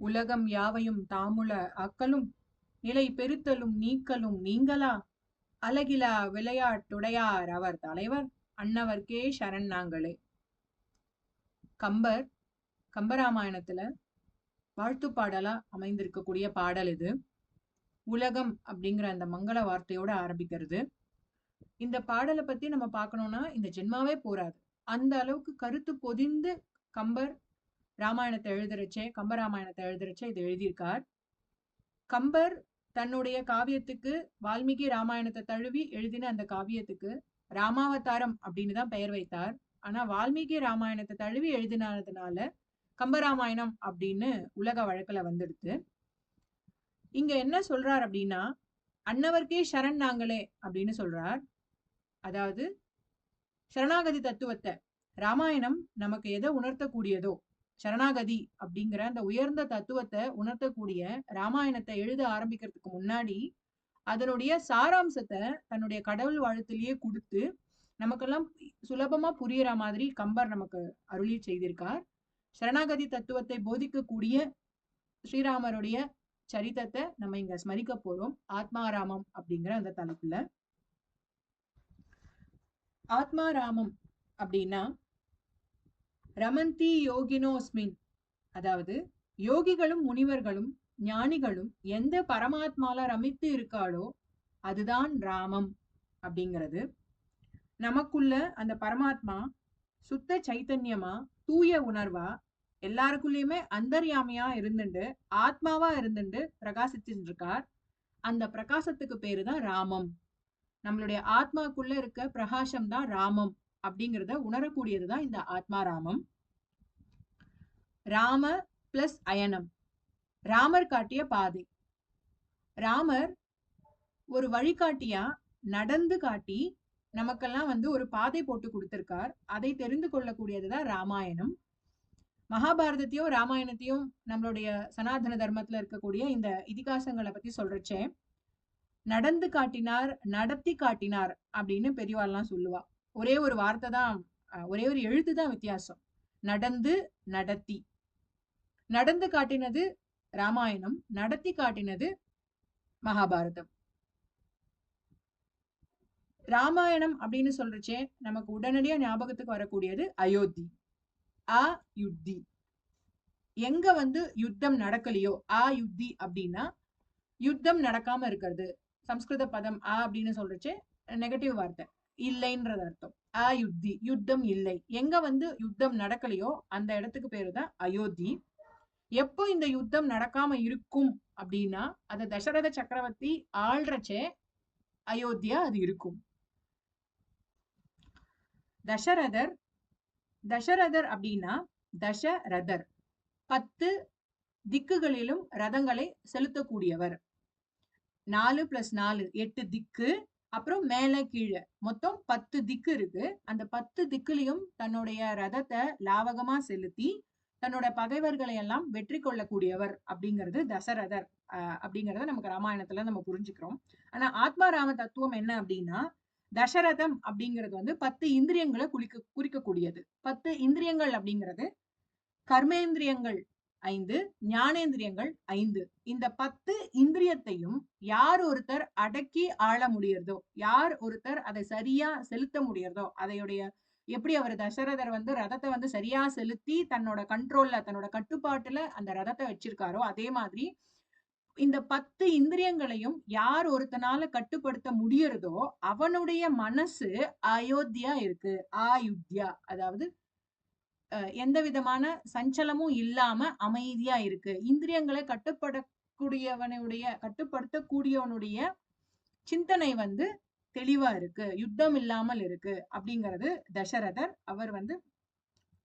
உலகம் யாவையும் தாமுல ஆக்கலும் நிலை பெருத்தலும் நீக்கலும் நீங்களா அழகிலா விளையாட்டுடையார் அவர் தலைவர் அன்னவர்க்கே சரண் நாங்களே. கம்பர் கம்பராமாயணத்துல வாழ்த்து பாடலா அமைந்திருக்கக்கூடிய பாடல் இது. உலகம் அப்படிங்கிற அந்த மங்கள வார்த்தையோட ஆரம்பிக்கிறது. இந்த பாடலை பத்தி நம்ம பார்க்கணும்னா இந்த ஜென்மாவே போராது. அந்த அளவுக்கு கருத்து பொதிந்து கம்பர் ராமாயணத்தை எழுதுறச்சே இது எழுதியிருக்கார். கம்பர் தன்னுடைய காவியத்துக்கு வால்மீகி ராமாயணத்தை தழுவி எழுதின அந்த காவியத்துக்கு ராமாவதாரம் அப்படின்னு தான் பெயர் வைத்தார். ஆனா வால்மீகி ராமாயணத்தை தழுவி எழுதினதுனால கம்பராமாயணம் அப்படின்னு உலக வழக்குல வந்துடுது. இங்க என்ன சொல்றார் அப்படின்னா, அன்னவர்க்கே சரண் நாங்களே அப்படின்னு சொல்றார். அதாவது சரணாகதி தத்துவத்தை ராமாயணம் நமக்கு எதை உணர்த்தக்கூடியதோ, சரணாகதி அப்படிங்கிற அந்த உயர்ந்த தத்துவத்தை உணர்த்தக்கூடிய ராமாயணத்தை எழுத ஆரம்பிக்கிறதுக்கு முன்னாடி அதனுடைய சாராம்சத்தை தன்னுடைய கடவுள் வாழ்த்திலேயே கொடுத்து நமக்கெல்லாம் சுலபமா புரியற மாதிரி கம்பர் நமக்கு அருளி செய்திருக்கார். சரணாகதி தத்துவத்தை போதிக்கக்கூடிய ஸ்ரீராமருடைய சரிதத்தை நம்ம இங்க ஸ்மரிக்க போறோம் ஆத்மாராமம் அப்படிங்கிற அந்த தலைப்புல. ஆத்மாராமம் அப்படின்னா ரமந்தி யோகினோஸ்மின், அதாவது யோகிகளும் முனிவர்களும் ஞானிகளும் எந்த பரமாத்மால ரமித்து இருக்காளோ அதுதான் ராமம் அப்படிங்கிறது. நமக்குள்ள அந்த பரமாத்மா சுத்த சைத்தன்யமா தூய உணர்வா எல்லாருக்குள்ளயுமே அந்தர்யாமியா இருந்துட்டு ஆத்மாவா இருந்துட்டு பிரகாசிச்சுட்டு இருக்கார். அந்த பிரகாசத்துக்கு பேருதான் ராமம். நம்மளுடைய ஆத்மாக்குள்ள இருக்க பிரகாசம் தான் ராமம் அப்படிங்கிறத உணரக்கூடியதுதான் இந்த ஆத்மாராமம். ராம பிளஸ் அயனம், ராமர் காட்டிய பாதை. ராமர் ஒரு வழிகாட்டியா நடந்து காட்டி நமக்கெல்லாம் ஒரு பாதை போட்டு கொடுத்திருக்கார். அதை தெரிந்து கொள்ளக்கூடியதுதான் ராமாயணம். மகாபாரதத்தையும் ராமாயணத்தையும் நம்மளுடைய சனாதன தர்மத்துல இருக்கக்கூடிய இந்த இதிகாசங்களை பத்தி சொல்றச்சே நடந்து காட்டினார், நடத்தி காட்டினார் அப்படின்னு பெரியவாள்லாம் சொல்லுவா. ஒரே ஒரு வார்த்தை தான், ஒரே ஒரு எழுத்து தான் வித்தியாசம். நடந்து நடத்தி. நடந்து காட்டினது ராமாயணம், நடத்தி காட்டினது மகாபாரதம். ராமாயணம் அப்படின்னு சொல்றச்சே நமக்கு உடனடியா ஞாபகத்துக்கு வரக்கூடியது அயோத்தி. அயுத்தி. எங்க யுத்தம் நடக்கலையோ அயுத்தி அப்படின்னா யுத்தம் நடக்காம இருக்கிறது. சம்ஸ்கிருத பதம் அப்படின்னு சொல்றச்சே நெகட்டிவ் வார்த்தை, இல்லைன்றது அர்த்தம். அயுத்தி, யுத்தம் இல்லை. எங்க யுத்தம் நடக்கலையோ அந்த இடத்துக்கு பேருதான் அயோத்தி. எப்போ இந்த யுத்தம் நடக்காம இருக்கும் அப்படின்னா அது தசரத சக்கரவர்த்தி ஆள்றச்சே அயோத்தியா அது இருக்கும். தசரதர் அப்படின்னா தசரதர் 10 திக்குகளிலும் ரதங்களை செலுத்தக்கூடியவர். 4+4 8 திக்கு, அப்புறம் மேல கீழே மொத்தம் 10 திக்கு இருக்கு. அந்த 10 திக்குலையும் தன்னுடைய ரதத்தை லாவகமா செலுத்தி தன்னோட பகைவர்களை எல்லாம் வெற்றி கொள்ளக்கூடியவர் அப்படிங்கிறது தசரதர் அப்படிங்கறத நமக்கு ராமாயணத்துல நம்ம புரிஞ்சுக்கிறோம். ஆனா ஆத்மாராம தத்துவம் என்ன அப்படின்னா, தசரதம் அப்படிங்கிறது 10 இந்திரியங்களை குறிக்கக்கூடியது. 10 இந்திரியங்கள் அப்படிங்கிறது கர்மேந்திரியங்கள் 5, ஞானேந்திரியங்கள் 5. இந்த 10 இந்திரியத்தையும் யார் ஒருத்தர் அடக்கி ஆள முடியறதோ, யார் ஒருத்தர் அதை சரியா செலுத்த முடியறதோ, அதையுடைய எப்படி அவர் தசரதர் ரதத்தை சரியா செலுத்தி தன்னோட கண்ட்ரோல்ல, தன்னோட கட்டுப்பாட்டுல அந்த ரதத்தை வச்சிருக்காரோ, அதே மாதிரி இந்த 10 இந்திரியங்களையும் யார் ஒருத்தனால கட்டுப்படுத்த முடியறதோ அவனுடைய மனசு அயோத்தியா இருக்கு. ஆயுத்யா, அதாவது எந்த விதமான சஞ்சலமும் இல்லாம அமைதியா இருக்கு. இந்திரியங்களை கட்டுப்படுத்தக்கூடியவனுடைய சிந்தனை தெளிவா இருக்கு, யுத்தம் இல்லாமல் இருக்கு அப்படிங்கிறது தசரதர். அவர்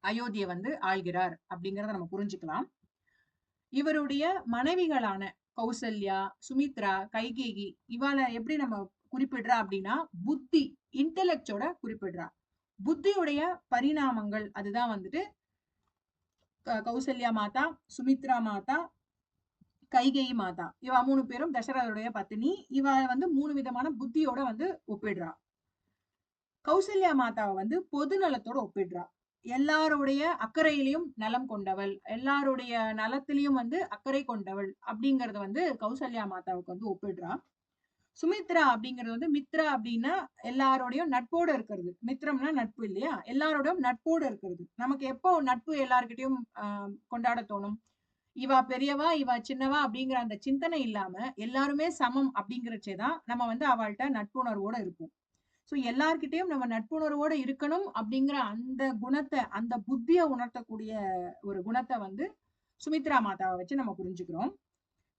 அயோத்தியை ஆள்கிறார் அப்படிங்கறத நம்ம புரிஞ்சுக்கலாம். இவருடைய மனைவிகளான கௌசல்யா, சுமித்ரா, கைகேயி இவாளை எப்படி நம்ம குறிப்பிடுறா அப்படின்னா புத்தி, இன்டெலெக்டோட குறிப்பிடுறா. புத்தியுடைய பரிணாமங்கள் அதுதான் கௌசல்யா மாதா, சுமித்ரா மாதா, கைகேயி மாதா. இவ 3 பேரும் தசரதருடைய பத்தினி. இவ 3 விதமான புத்தியோட ஒப்பிடுறா. கௌசல்யா மாதாவை பொது நலத்தோட ஒப்பிடுறா. எல்லாருடைய அக்கறையிலையும் நலம் கொண்டவள், எல்லாருடைய நலத்திலையும் வந்து அக்கறை கொண்டவள் அப்படிங்கறத வந்து கௌசல்யா மாதாவுக்கு வந்து ஒப்பிடுறா. சுமித்ரா அப்படிங்கிறது வந்து மித்ரா அப்படின்னா எல்லாரோடையும் நட்போட இருக்கிறது. மித்ரம்னா நட்பு இல்லையா? எல்லாரோடையும் நட்போட இருக்கிறது. நமக்கு எப்போ நட்பு எல்லார்கிட்டயும் கொண்டாட தோணும்? இவா பெரியவா, இவா சின்னவா அப்படிங்கிற அந்த சிந்தனை இல்லாம எல்லாருமே சமம் அப்படிங்கிறச்சேதான் நம்ம வந்து அவள்கிட்ட நட்புணர்வோட இருப்போம். சோ எல்லார்கிட்டயும் நம்ம நட்புணர்வோட இருக்கணும் அப்படிங்கிற அந்த குணத்தை, அந்த புத்திய உணர்த்தக்கூடிய ஒரு குணத்தை வந்து சுமித்ரா மாதாவை வச்சு நம்ம புரிஞ்சுக்கிறோம்.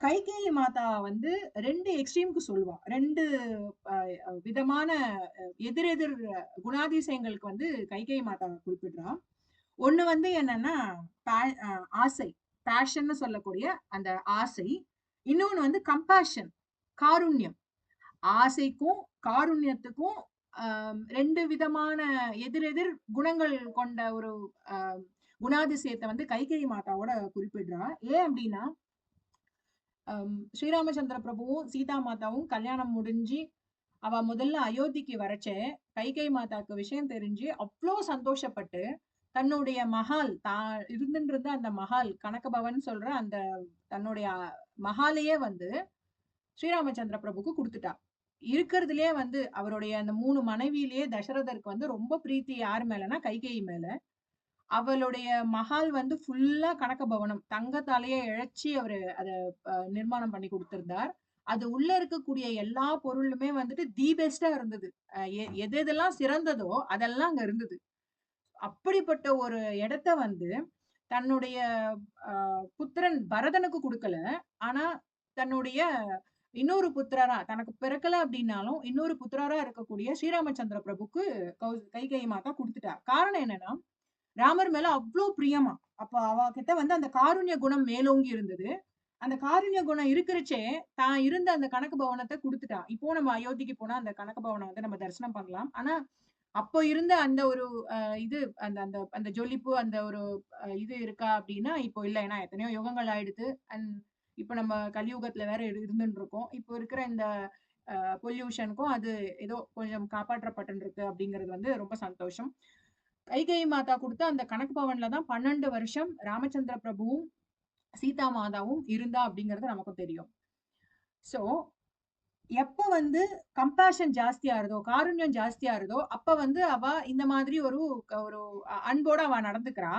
கைகேயி மாதா வந்து 2 எக்ஸ்ட்ரீம்க்கு சொல்லுவா. 2 விதமான எதிரெதிர் குணாதிசயங்களுக்கு வந்து கைகேயி மாதா குறிப்பிடுறா. ஒண்ணு வந்து என்னன்னா ஆசை, பேஷன்னு சொல்லக்கூடிய அந்த ஆசை. இன்னொன்னு வந்து கம்பேஷன், காருண்யம். ஆசைக்கும் காருண்யத்துக்கும் 2 விதமான எதிரெதிர் குணங்கள் கொண்ட ஒரு குணாதிசயத்தை வந்து கைகேயி மாதாவோட குறிப்பிடுறா. ஏன் அப்படின்னா ஸ்ரீராமச்சந்திர பிரபுவும் சீதா மாதாவும் கல்யாணம் முடிஞ்சு அவ முதல்ல அயோத்திக்கு வரச்சே கைகேயி மாதாக்கு விஷயம் தெரிஞ்சு அவ்வளோ சந்தோஷப்பட்டு தன்னுடைய மகால் இருந்துட்டு இருந்த அந்த மகால் கனகபவன் சொல்ற அந்த தன்னுடைய மகாலையே வந்து ஸ்ரீராமச்சந்திர பிரபுக்கு கொடுத்துட்டா. இருக்கிறதுலயே வந்து அவருடைய அந்த 3 மனைவியிலேயே தசரதருக்கு வந்து ரொம்ப பிரீத்தி யார் மேலனா கைகேயி மேல. அவளுடைய மகால் வந்து ஃபுல்லா கனக பவனம் தங்கத்தாலேயே இழைச்சி அவரு அத நிர்மாணம் பண்ணி கொடுத்திருந்தார். அது உள்ள இருக்கக்கூடிய எல்லா பொருளுமே வந்துட்டு தி பெஸ்டா இருந்தது. எது எதெல்லாம் சிறந்ததோ அதெல்லாம் அங்க இருந்தது. அப்படிப்பட்ட ஒரு இடத்த வந்து தன்னுடைய புத்திரன் பரதனுக்கு கொடுக்கல. ஆனா தன்னுடைய இன்னொரு புத்திரரா தனக்கு பிறக்கல அப்படின்னாலும் இன்னொரு புத்திரரா இருக்கக்கூடிய ஸ்ரீராமச்சந்திர பிரபுக்கு கைகேயி மாதா கொடுத்துட்டா. காரணம் என்னன்னா ராமர் மேல அவ்வளவு பிரியமா. அப்ப அவ கிட்ட வந்து அந்த காருண்ய குணம் மேலோங்கி இருந்தது. அந்த காருண்ய குணம் இருக்கிறச்சே தான் இருந்த அந்த கனக பவனத்தை கொடுத்துட்டா. இப்போ நம்ம அயோத்திக்கு போனா அந்த கனக பவனம் வந்து நம்ம தரிசனம் பண்ணலாம். ஆனா அப்போ இருந்த அந்த ஒரு இது அந்த அந்த அந்த ஜொலிப்பு அந்த ஒரு இது இருக்கா அப்படின்னா இப்போ இல்ல. ஏன்னா எத்தனையோ யுகங்கள் ஆயிடுது. அண்ட் இப்ப நம்ம கலியுகத்துல வேற இருந்துட்டு இருக்கோம். இப்போ இருக்கிற இந்த பொல்யூஷனுக்கும் அது ஏதோ கொஞ்சம் காப்பாற்றப்பட்டு இருக்கு அப்படிங்கிறது வந்து ரொம்ப சந்தோஷம். கைகேயி மாதா கொடுத்த அந்த கணக்கு பவன்ல தான் 12 வருஷம் ராமச்சந்திர பிரபுவும் சீதா மாதாவும் இருந்தா அப்படிங்கிறது நமக்கு தெரியும். சோ எப்ப வந்து கம்பேஷன் ஜாஸ்தியா இருதோ, காருண்யம் ஜாஸ்தியா இருதோ, அப்ப வந்து அவ இந்த மாதிரி ஒரு ஒரு அன்போட அவ நடந்துக்கிறா.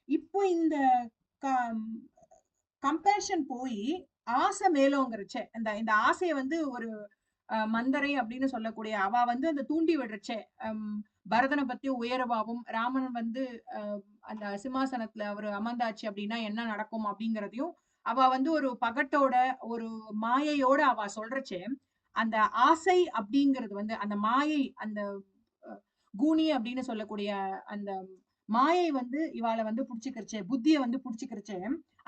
இப்போ இந்த கம்பேஷன் போய் ஆசை மேலோங்கிறச்ச இந்த இந்த ஆசையை வந்து ஒரு மந்தரை அப்படின்னு சொல்லக்கூடிய அவ வந்து அந்த தூண்டி விடுறச்சே பரதனை பத்தி உயர்வாவும் ராமன் வந்து அந்த சிம்மாசனத்துல அவர் அமர்ந்தாச்சு அப்படின்னா என்ன நடக்கும் அப்படிங்கிறதையும் அவ வந்து ஒரு பகட்டோட ஒரு மாயையோட அவ சொல்றச்சே அந்த ஆசை அப்படிங்கிறது வந்து அந்த மாயை அந்த கூனி அப்படின்னு சொல்லக்கூடிய அந்த மாயை வந்து இவாளை வந்து புடிச்சுக்கிறச்சே புத்திய வந்து புடிச்சுக்கிறச்சே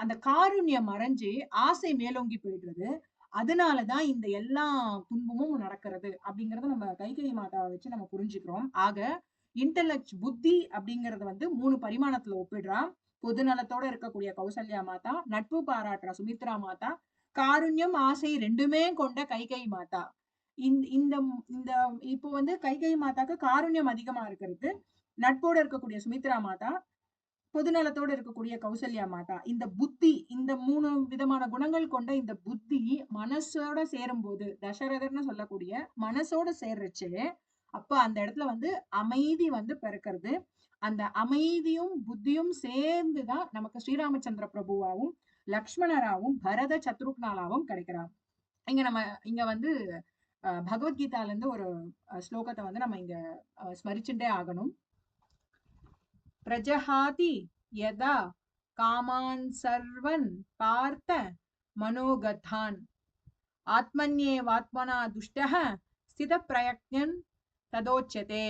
அந்த காருண்யம் மறைஞ்சு ஆசை மேலோங்கி போயிடுறது. அதனாலதான் இந்த எல்லா துன்பமும் நடக்கிறது அப்படிங்கறத நம்ம கைகேயி மாதாவை வச்சு நம்ம புரிஞ்சுக்கிறோம். ஆக இன்டெலெக்ட் புத்தி அப்படிங்கறது வந்து 3 பரிமாணத்துல ஒப்பிடுறா. பொதுநலத்தோட இருக்கக்கூடிய கௌசல்யா மாதா, நட்பு பாராட்டுற சுமித்ரா மாதா, காருண்யம் ஆசை 2மே கொண்ட கைகேயி மாதா. இந்த இந்த இப்போ வந்து கைகேயி மாதாக்கு காருண்யம் அதிகமா இருக்கிறது. நட்போட இருக்கக்கூடிய சுமித்ரா மாதா, பொதுநலத்தோடு இருக்கக்கூடிய கௌசல்யா மாதா. இந்த புத்தி இந்த 3 விதமான குணங்கள் கொண்ட இந்த புத்தி மனசோட சேரும் போது தசரதர்னு சொல்லக்கூடிய மனசோட சேர்றச்சு அப்ப அந்த இடத்துல வந்து அமைதி வந்து பிறக்கிறது. அந்த அமைதியும் புத்தியும் சேர்ந்துதான் நமக்கு ஸ்ரீராமச்சந்திர பிரபுவாவும் லக்ஷ்மணராவும் பரத சத்ருக்னாலாவும் கிடைக்கிறாங்க. இங்க வந்து பகவத்கீதால இருந்து ஒரு ஸ்லோகத்தை வந்து நம்ம இங்க ஸ்மரிச்சுட்டே ஆகணும். பிரஜஹாதி யதா காமான் சர்வன் பார்த்த மனோகதான் ஆத்மன்யேவாத்மனா துஷ்டஹ ஸ்தித பிரயக்ஞன் ததோச்சதே.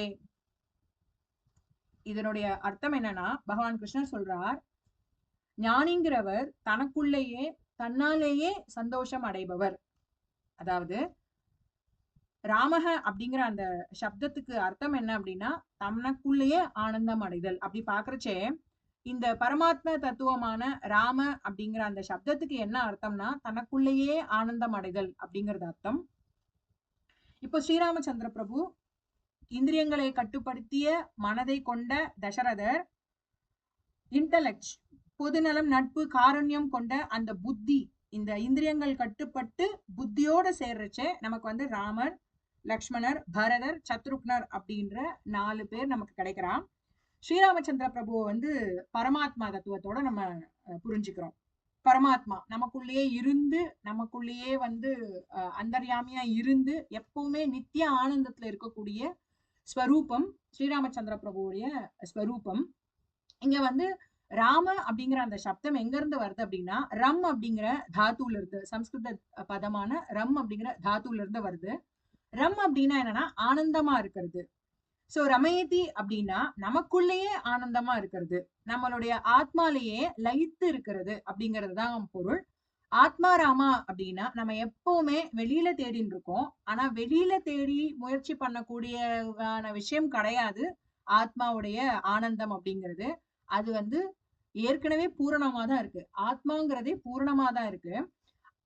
இதனுடைய அர்த்தம் என்னன்னா பகவான் கிருஷ்ணர் சொல்றார், ஞானிங்கிறவர் தனக்குள்ளேயே தன்னாலேயே சந்தோஷம் அடைபவர். அதாவது ராமக அப்படிங்கிற அந்த சப்தத்துக்கு அர்த்தம் என்ன அப்படின்னா தனக்குள்ளேயே ஆனந்தம் அடைதல். அப்படி பாக்குறச்சே இந்த பரமாத்ம தத்துவமான ராம அப்படிங்கிற அந்த சப்தத்துக்கு என்ன அர்த்தம்னா தனக்குள்ளேயே ஆனந்தம் அடைதல் அப்படிங்கிறது அர்த்தம். இப்போ ஸ்ரீராமச்சந்திர பிரபு இந்திரியங்களை கட்டுப்படுத்திய மனதை கொண்ட தசரதர் இன்டலெக்ட், பொதுநலம், நட்பு, காருண்யம் கொண்ட அந்த புத்தி, இந்த இந்திரியங்கள் கட்டுப்பட்டு புத்தியோட சேர்றச்சே நமக்கு வந்து ராமர், லக்ஷ்மணர், பரதர், சத்ருக்னர் அப்படின்ற 4 பேர் நமக்கு கிடைக்கிறான். ஸ்ரீராமச்சந்திர பிரபுவை வந்து பரமாத்மா தத்துவத்தோட நம்ம புரிஞ்சுக்கிறோம். பரமாத்மா நமக்குள்ளேயே இருந்து, நமக்குள்ளேயே வந்து அந்தர்யாமியா இருந்து எப்பவுமே நித்திய ஆனந்தத்துல இருக்கக்கூடிய ஸ்வரூபம் ஸ்ரீராமச்சந்திர பிரபுவுடைய ஸ்வரூபம். இங்க வந்து ராம அப்படிங்கிற அந்த சப்தம் எங்க இருந்து வருது அப்படின்னா, ரம் அப்படிங்கிற தாத்துல இருந்து, சம்ஸ்கிருத பதமான ரம் அப்படிங்கிற தாத்துல இருந்து வருது. ரம் அப்படின்னா என்னன்னா ஆனந்தமா இருக்கிறது. சோ ரமயதி அப்படின்னா நமக்குள்ளேயே ஆனந்தமா இருக்கிறது, நம்மளுடைய ஆத்மாலேயே லயித்து இருக்கிறது அப்படிங்கிறது தான் பொருள். ஆத்மா ராமா அப்படின்னா நம்ம எப்பவுமே வெளியில தேடின்னு இருக்கோம். ஆனா வெளியில தேடி முயற்சி பண்ணக்கூடிய விஷயம் கிடையாது ஆத்மாவுடைய ஆனந்தம் அப்படிங்கிறது. அது வந்து ஏற்கனவே பூரணமா தான் இருக்கு. ஆத்மாங்கிறதே பூரணமா தான் இருக்கு.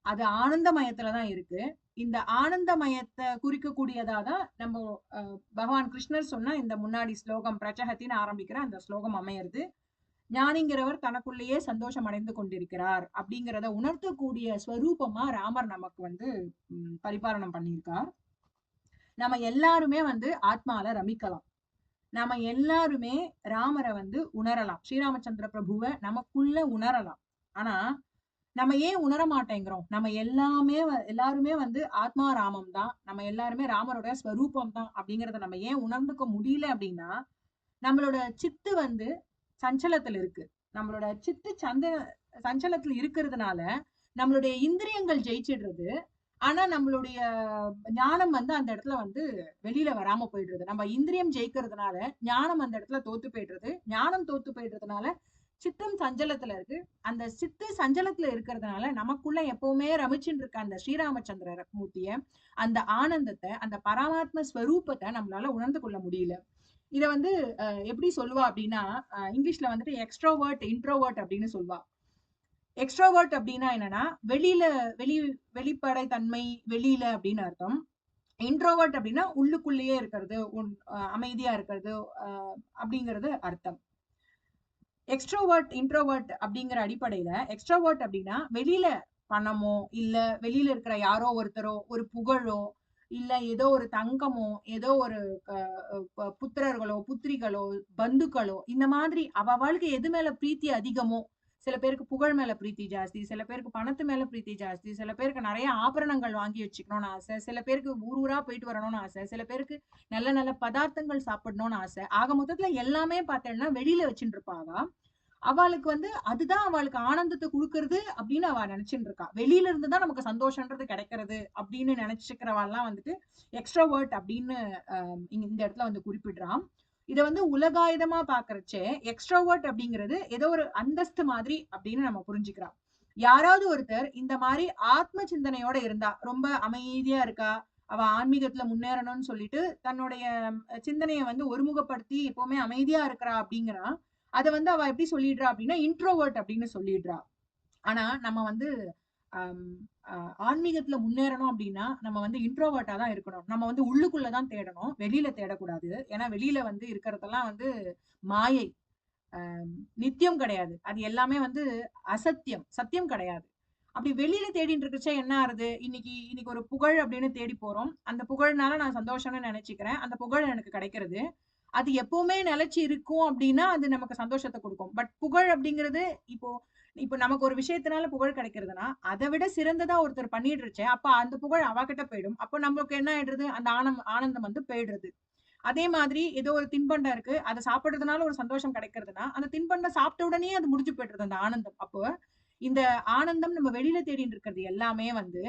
அது ஆனந்தமயத்துலதான் இருக்கு. இந்த ஆனந்தமயத்தை குறிக்கக்கூடியதா தான் நம்ம பகவான் கிருஷ்ணர் சொன்ன இந்த முன்னாடி ஸ்லோகம் பிரச்சகத்தின்னு ஆரம்பிக்கிற அந்த ஸ்லோகம் அமையிறது. ஞானிங்கிறவர் தனக்குள்ளேயே சந்தோஷம் அடைந்து கொண்டிருக்கிறார் அப்படிங்கிறத உணர்த்தக்கூடிய ஸ்வரூபமா ராமர் நமக்கு வந்து பரிபாலனம் பண்ணியிருக்கார். நம்ம எல்லாருமே வந்து ஆத்மால ரமிக்கலாம். நாம எல்லாருமே ராமரை வந்து உணரலாம். ஸ்ரீராமச்சந்திர பிரபுவை நமக்குள்ள உணரலாம். ஆனா நம்ம ஏன் உணர மாட்டேங்கிறோம்? நம்ம எல்லாருமே வந்து ஆத்மா ராமம் தான், நம்ம எல்லாருமே ராமரோட ஸ்வரூபம் தான் அப்படிங்கறத நம்ம ஏன் உணர்ந்துக்க முடியல அப்படின்னா, நம்மளோட சித்து வந்து சஞ்சலத்துல இருக்கு. நம்மளோட சித்து சஞ்சலத்துல இருக்கிறதுனால நம்மளுடைய இந்திரியங்கள் ஜெயிச்சிடுறது. ஆனா நம்மளுடைய ஞானம் வந்து அந்த இடத்துல வந்து வெளியில வராம போயிடுறது. நம்ம இந்திரியம் ஜெயிக்கிறதுனால ஞானம் அந்த இடத்துல தோத்து போயிடுறது. ஞானம் தோத்து போயிடுறதுனால சித்தம் சஞ்சலத்துல இருக்கு. அந்த சித்து சஞ்சலத்துல இருக்கிறதுனால நமக்குள்ள எப்பவுமே ரமிச்சுட்டு இருக்க அந்த ஸ்ரீராமச்சந்திர மூர்த்திய, அந்த ஆனந்தத்தை, அந்த பரமாத்ம ஸ்வரூபத்தை நம்மளால உணர்ந்து கொள்ள முடியல. இத வந்து எப்படி சொல்லுவா அப்படின்னா, இங்கிலீஷ்ல வந்துட்டு எக்ஸ்ட்ரோவர்ட், இன்ட்ரோவர்ட் அப்படின்னு சொல்லுவா. எக்ஸ்ட்ரோவர்ட் அப்படின்னா என்னன்னா வெளியில வெளிப்படை தன்மை, வெளியில அப்படின்னு அர்த்தம். இன்ட்ரோவர்ட் அப்படின்னா உள்ளுக்குள்ளேயே இருக்கிறது, அமைதியா இருக்கிறது அப்படிங்கிறது அர்த்தம். எக்ஸ்ட்ரோவர்ட், இன்ட்ரோவர்ட் அப்படிங்கிற அடிப்படையில எக்ஸ்ட்ரோவர்ட் அப்படின்னா வெளியில பணமோ, இல்ல வெளியில இருக்கிற யாரோ ஒருத்தரோ, ஒரு புகழோ, இல்ல ஏதோ ஒரு தங்கமோ, ஏதோ ஒரு புத்திரர்களோ, புத்திரிகளோ, பந்துக்களோ, இந்த மாதிரி அவளுக்கு எது மேல பிரீத்தி அதிகமோ, சில பேருக்கு புகழ் மேல பிரீத்தி ஜாஸ்தி, சில பேருக்கு பணத்து மேல பிரீத்தி ஜாஸ்தி, சில பேருக்கு நிறைய ஆபரணங்கள் வாங்கி வச்சுக்கணும்னு ஆசை, சில பேருக்கு ஊர் ஊரா போயிட்டு வரணும்னு ஆசை, சில பேருக்கு நல்ல நல்ல பதார்த்தங்கள் சாப்பிடணும்னு ஆசை. ஆக மொத்தத்துல எல்லாமே பார்த்தேன்னா வெளியில வச்சுட்டு இருப்பாங்க. அவளுக்கு வந்து அதுதான் அவளுக்கு ஆனந்தத்தை கொடுக்கறது அப்படின்னு அவ நினைச்சுட்டு இருக்கா. வெளியில இருந்துதான் நமக்கு சந்தோஷம்ன்றது கிடைக்கிறது அப்படின்னு நினைச்சுக்கிறவாள்லாம் வந்துட்டு எக்ஸ்ட்ரோவர்ட் அப்படின்னு இந்த இடத்துல வந்து குறிப்பிடுறான். இதை வந்து உலகாயுதமா பாக்குறச்சே எக்ஸ்ட்ரோவர்ட் அப்படிங்கிறது ஏதோ ஒரு அந்தஸ்து மாதிரி அப்படின்னு நம்ம புரிஞ்சுக்கிறோம். யாராவது ஒருத்தர் இந்த மாதிரி ஆத்ம சிந்தனையோட இருந்தா, ரொம்ப அமைதியா இருக்கா, அவ ஆன்மீகத்துல முன்னேறணும்னு சொல்லிட்டு தன்னுடைய சிந்தனையை வந்து ஒருமுகப்படுத்தி எப்பவுமே அமைதியா இருக்கிறா அப்படிங்கிறா, அதை வந்து அவ எப்படி சொல்லிடுறா அப்படின்னா இன்ட்ரோவர்ட் அப்படின்னு சொல்லிடுறா. ஆனா நம்ம வந்து ஆன்மீகத்துல முன்னேறணும் அப்படின்னா நம்ம வந்து இன்ட்ரோவர்ட்டா தான் இருக்கணும். நம்ம வந்து உள்ளுக்குள்ளதான் தேடணும், வெளியில தேடக்கூடாது. ஏன்னா வெளியில வந்து இருக்கிறதெல்லாம் வந்து மாயை, நித்தியம் கிடையாது. அது எல்லாமே வந்து அசத்தியம், சத்தியம் கிடையாது. அப்படி வெளியில தேடிட்டு இருக்கச்சா என்ன ஆறுது, இன்னைக்கு ஒரு புகழ் அப்படின்னு தேடி போறோம். அந்த புகழ்னால நான் சந்தோஷம்னு நினைச்சுக்கிறேன், அந்த புகழ் எனக்கு கிடைக்கிறது. அது எப்பவுமே நிலைச்சு இருக்கும் அப்படின்னா அது நமக்கு சந்தோஷத்தை கொடுக்கும். பட் புகழ் அப்படிங்கிறது இப்போ இப்போ நமக்கு ஒரு விஷயத்தினால புகழ் கிடைக்கிறதுனா அதை விட சிறந்ததா ஒருத்தர் பண்ணிட்டு இருச்சே, அப்ப அந்த புகழ் அவகிட்ட போயிடும். அப்ப நமக்கு என்ன ஆயிடுறது, அந்த ஆனந்தம் வந்து போயிடுறது. அதே மாதிரி ஏதோ ஒரு தின்பண்டம் இருக்கு, அதை சாப்பிடுறதுனால ஒரு சந்தோஷம் கிடைக்கிறதுனா அந்த தின்பண்டம் சாப்பிட்ட உடனே அது முடிஞ்சு போயிடுறது அந்த ஆனந்தம். அப்போ இந்த ஆனந்தம் நம்ம வெளியில தேடிட்டு இருக்கிறது எல்லாமே வந்து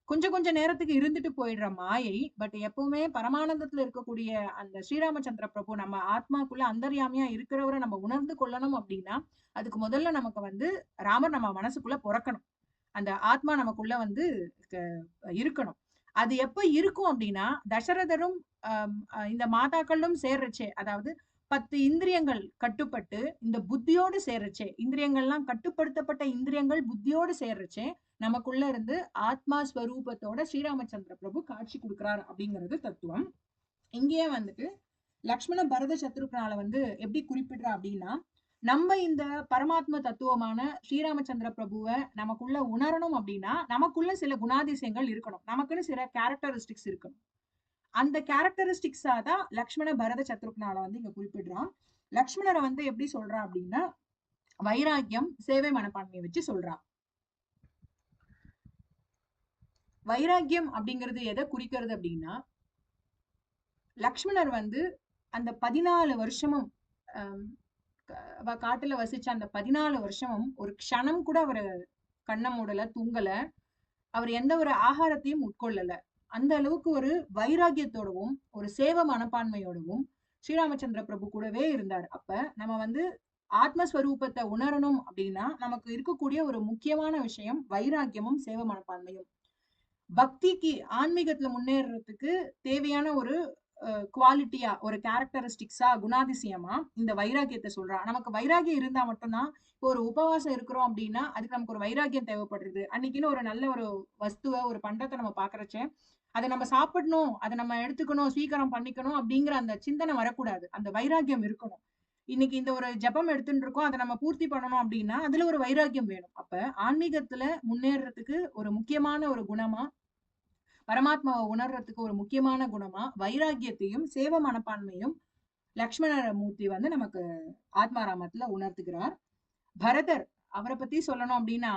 கொஞ்ச நேரத்துக்கு இருந்துட்டு போயிடுற மாயை. பட் எப்பவுமே பரமானந்தத்துல இருக்கக்கூடிய அந்த ஸ்ரீராமச்சந்திர பிரபு நம்ம ஆத்மாக்குள்ள அந்தர்யாமியா இருக்கிறவரை நம்ம உணர்ந்து கொள்ளணும் அப்படின்னா அதுக்கு முதல்ல நமக்கு வந்து ராமர் நம்ம மனசுக்குள்ள பிறக்கணும். அந்த ஆத்மா நமக்குள்ள வந்து இருக்கணும். அது எப்ப இருக்கும் அப்படின்னா தசரதரும் இந்த மாதாக்களும் சேர்றச்சே, அதாவது 10 இந்திரியங்கள் கட்டுப்பட்டு இந்த புத்தியோடு சேர்றச்சே, இந்திரியங்கள்லாம் கட்டுப்படுத்தப்பட்ட இந்திரியங்கள் புத்தியோடு சேர்றச்சே நமக்குள்ள இருந்து ஆத்மா ஸ்வரூபத்தோட ஸ்ரீராமச்சந்திர பிரபு காட்சி கொடுக்கிறார் அப்படிங்கிறது தத்துவம். இங்கேயே வந்துட்டு லக்ஷ்மண பரத சத்ருக்னால வந்து எப்படி குறிப்பிடுறா அப்படின்னா, நம்ம இந்த பரமாத்ம தத்துவமான ஸ்ரீராமச்சந்திர பிரபுவை நமக்குள்ள உணரணும் அப்படின்னா நமக்குள்ள சில குணாதிசயங்கள் இருக்கணும், நமக்குன்னு சில கேரக்டரிஸ்டிக்ஸ் இருக்கணும். அந்த கேரக்டரிஸ்டிக்ஸா தான் லக்ஷ்மண பரத சத்ருக்னால வந்து இங்க குறிப்பிடுறான். லக்ஷ்மணரை வந்து எப்படி சொல்றான் அப்படின்னா வைராக்கியம் சேவை மனப்பான்மையை வச்சு சொல்றான். வைராக்கியம் அப்படிங்கிறது எதை குறிக்கிறது அப்படின்னா லக்ஷ்மணர் வந்து அந்த 14 வருஷமும் காட்டுல வசிச்ச அந்த 14 வருஷமும் ஒரு க்ஷணம் கூட அவரு கண்ண மூடல, தூங்கல, அவர் எந்த ஒரு ஆகாரத்தையும் உட்கொள்ளல. அந்த அளவுக்கு ஒரு வைராக்கியத்தோடவும் ஒரு சேவ மனப்பான்மையோடவும் ஸ்ரீராமச்சந்திர பிரபு கூடவே இருந்தார். அப்ப நம்ம வந்து ஆத்மஸ்வரூபத்தை உணரணும் அப்படின்னா நமக்கு இருக்கக்கூடிய ஒரு முக்கியமான விஷயம் வைராக்கியமும் சேவ மனப்பான்மையும். பக்திக்கு ஆன்மீகத்துல முன்னேறதுக்கு தேவையான ஒரு குவாலிட்டியா ஒரு கேரக்டரிஸ்டிக்ஸா குணாதிசயமா இந்த வைராக்கியத்தை சொல்றான். நமக்கு வைராக்கியம் இருந்தா மட்டும்தான், இப்போ ஒரு உபவாசம் இருக்கிறோம் அப்படின்னா அதுக்கு நமக்கு ஒரு வைராக்கியம் தேவைப்படுறது. அன்னைக்குன்னு ஒரு நல்ல ஒரு வஸ்துவ ஒரு பண்டத்தை நம்ம பாக்குறச்ச அதை நம்ம சாப்பிடணும், அதை நம்ம எடுத்துக்கணும், ஸ்வீகாரம் பண்ணிக்கணும் அப்படிங்கிற அந்த சிந்தனை வரக்கூடாது. அந்த வைராக்கியம் இருக்கணும். இன்னைக்கு இந்த ஒரு ஜபம் எடுத்துட்டு இருக்கோம், அதை நம்ம பூர்த்தி பண்ணணும் அப்படின்னா அதுல ஒரு வைராக்கியம் வேணும். அப்ப ஆன்மீகத்துல முன்னேறதுக்கு ஒரு முக்கியமான ஒரு குணமா, பரமாத்மாவை உணர்றதுக்கு ஒரு முக்கியமான குணமா வைராக்கியத்தையும் சேவ மனப்பான்மையும் லக்ஷ்மண மூர்த்தி வந்து நமக்கு ஆத்மாராமத்துல உணர்த்துகிறார். பரதர் அவரை பத்தி சொல்லணும் அப்படின்னா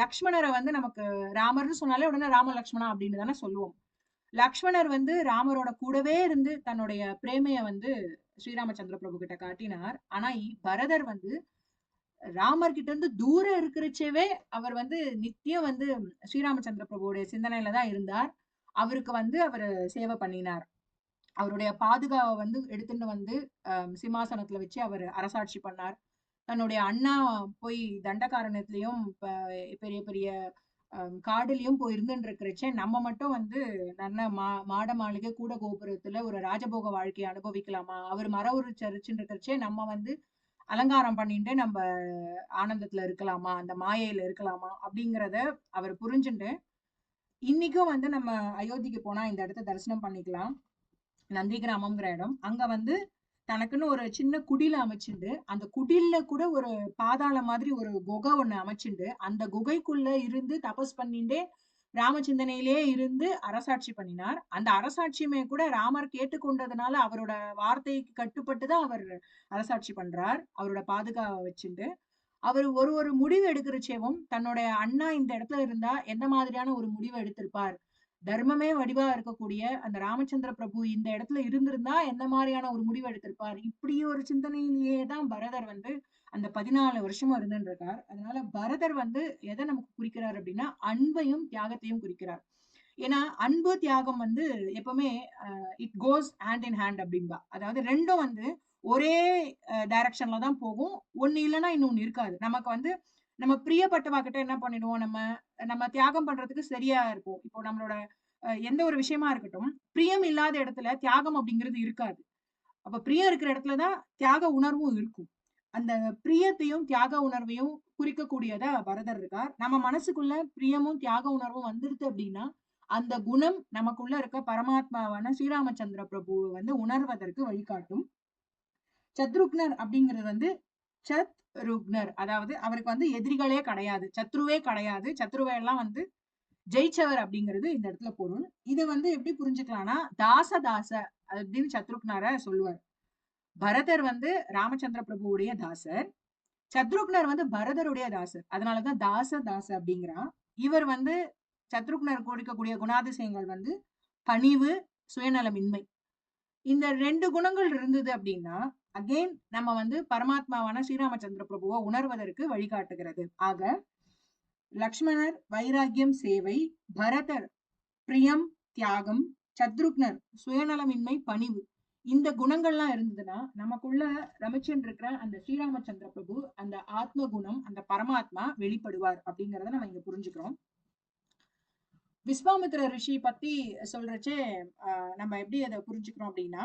லக்ஷ்மணரை வந்து நமக்கு ராமர்னு சொன்னாலே உடனே ராம லக்ஷ்மணா அப்படின்னு தானே சொல்லுவோம். லக்ஷ்மணர் வந்து ராமரோட கூடவே இருந்து தன்னுடைய பிரேமைய வந்து ஸ்ரீராமச்சந்திர பிரபு கிட்ட காட்டினார். ஆனா பரதர் வந்து ராமர் கிட்ட இருந்து தூரம் இருக்கிறச்சவே அவர் வந்து நித்தியம் வந்து ஸ்ரீராமச்சந்திர பிரபுடைய சிந்தனையில தான் இருந்தார். அவருக்கு வந்து அவர் சேவை பண்ணினார். அவருடைய பாதுகாவை வந்து எடுத்துட்டு வந்து சிம்மாசனத்துல வச்சு அவர் அரசாட்சி பண்ணார். தன்னுடைய அண்ணா போய் தண்டகாரண்யத்திலயும் பெரிய பெரிய காடுலயும் போய் இருந்துட்டு இருக்கிறச்சே நம்ம மட்டும் வந்து நல்ல மாட மாளிகை கூட கோபுரத்துல ஒரு ராஜபோக வாழ்க்கையை அனுபவிக்கலாமா, அவர் மர உரிச்சரிச்சுன்னு இருக்கிறச்சே நம்ம வந்து அலங்காரம் பண்ணிட்டு நம்ம ஆனந்தத்துல இருக்கலாமா, அந்த மாயையில இருக்கலாமா அப்படிங்கிறத அவர் புரிஞ்சுட்டு இன்னைக்கும் வந்து நம்ம அயோத்திக்கு போனா இந்த இடத்த தரிசனம் பண்ணிக்கலாம். நந்தி கிராமம்ங்கிற இடம். அங்க வந்து தனக்குன்னு ஒரு சின்ன குடில அமைச்சுண்டு அந்த குடில்ல கூட ஒரு பாதாள மாதிரி ஒரு குகை ஒண்ணு அமைச்சுண்டு அந்த குகைக்குள்ள இருந்து தபஸ் பண்ணிண்டே ராமசிந்தனையிலே இருந்து அரசாட்சி பண்ணினார். அந்த அரசாட்சியுமே கூட ராமர் கேட்டுக்கொண்டதுனால அவரோட வார்த்தைக்கு கட்டுப்பட்டுதான் அவர் அரசாட்சி பண்றார், அவரோட பாதுகாவை வச்சுட்டு. அவர் ஒரு முடிவு எடுக்கிறச்சேவும் தன்னுடைய அண்ணா இந்த இடத்துல இருந்தா எந்த மாதிரியான ஒரு முடிவு எடுத்திருப்பார், தர்மமே வடிவா இருக்கக்கூடிய அந்த ராமச்சந்திர பிரபு இந்த இடத்துல இருந்திருந்தா எந்த மாதிரியான ஒரு முடிவு எடுத்திருப்பார், இப்படி ஒரு சிந்தனையிலேயே தான் பரதர் வந்து அந்த 14 வருஷமும் இருந்துருக்கார். அதனால பரதர் வந்து எதை நமக்கு குறிக்கிறார் அப்படின்னா அன்பையும் தியாகத்தையும் குறிக்கிறார். ஏன்னா அன்பு தியாகம் வந்து எப்பவுமே it goes hand in hand அப்படின்பா. அதாவது ரெண்டும் வந்து ஒரே டைரக்ஷன்ல தான் போகும். ஒண்ணு இல்லைன்னா இன்னொன்னு இருக்காது. நமக்கு வந்து நம்ம பிரியப்பட்டவா கிட்ட என்ன பண்ணிடுவோம், நம்ம நம்ம தியாகம் பண்றதுக்கு சரியா இருப்போம். இப்போ நம்மளோட எந்த ஒரு விஷயமா இருக்கட்டும், பிரியம் இல்லாத இடத்துல தியாகம் அப்படிங்கிறது இருக்காது. அப்ப பிரியம் இருக்கிற இடத்துலதான் தியாக உணர்வும் இருக்கும். அந்த பிரியத்தையும் தியாக உணர்வையும் குறிக்கக்கூடியதா பரதர் இருக்கார். நம்ம மனசுக்குள்ள பிரியமும் தியாக உணர்வும் வந்துருது அப்படின்னா அந்த குணம் நமக்குள்ள இருக்க பரமாத்மாவான ஸ்ரீராமச்சந்திர பிரபுவை வந்து உணர்வதற்கு வழிகாட்டும். சத்ருக்னர் அப்படிங்கிறது வந்து சத் ருக்னர், அதாவது அவருக்கு வந்து எதிரிகளே கிடையாது, சத்ருவே கிடையாது, சத்ருவை எல்லாம் வந்து ஜெயிச்சவர் அப்படிங்கிறது இந்த இடத்துல பொருள். இது வந்து எப்படி புரிஞ்சுக்கலாம்னா தாச அப்படின்னு சத்ருக்னரை சொல்லுவார். பரதர் வந்து ராமச்சந்திர பிரபுவுடைய தாசர், சத்ருக்னர் வந்து பரதருடைய தாசர். அதனாலதான் தாச அப்படிங்கிறான். இவர் வந்து சத்ருக்னர் கொடுக்கக்கூடிய குணாதிசயங்கள் வந்து பணிவு, சுயநலமின்மை. இந்த 2 குணங்கள் இருந்தது அப்படின்னா அகெயின் நம்ம வந்து பரமாத்மாவான ஸ்ரீராமச்சந்திர பிரபுவை உணர்வதற்கு வழிகாட்டுகிறது. ஆக லக்ஷ்மணர் வைராக்கியம் சேவை, பரதர் பிரியம் தியாகம், சத்ருக்னர் சுயநலமின்மை பணிவு. இந்த குணங்கள்லாம் இருந்ததுன்னா நமக்குள்ள ரமிச்சன் இருக்கிற அந்த ஸ்ரீராமச்சந்திர பிரபு அந்த ஆத்ம குணம் அந்த பரமாத்மா வெளிப்படுவார் அப்படிங்கறத நம்ம இங்க புரிஞ்சுக்கிறோம். விஸ்வாமித்திர ரிஷி பத்தி சொல்றச்சே நம்ம எப்படி அதை புரிஞ்சுக்கிறோம் அப்படின்னா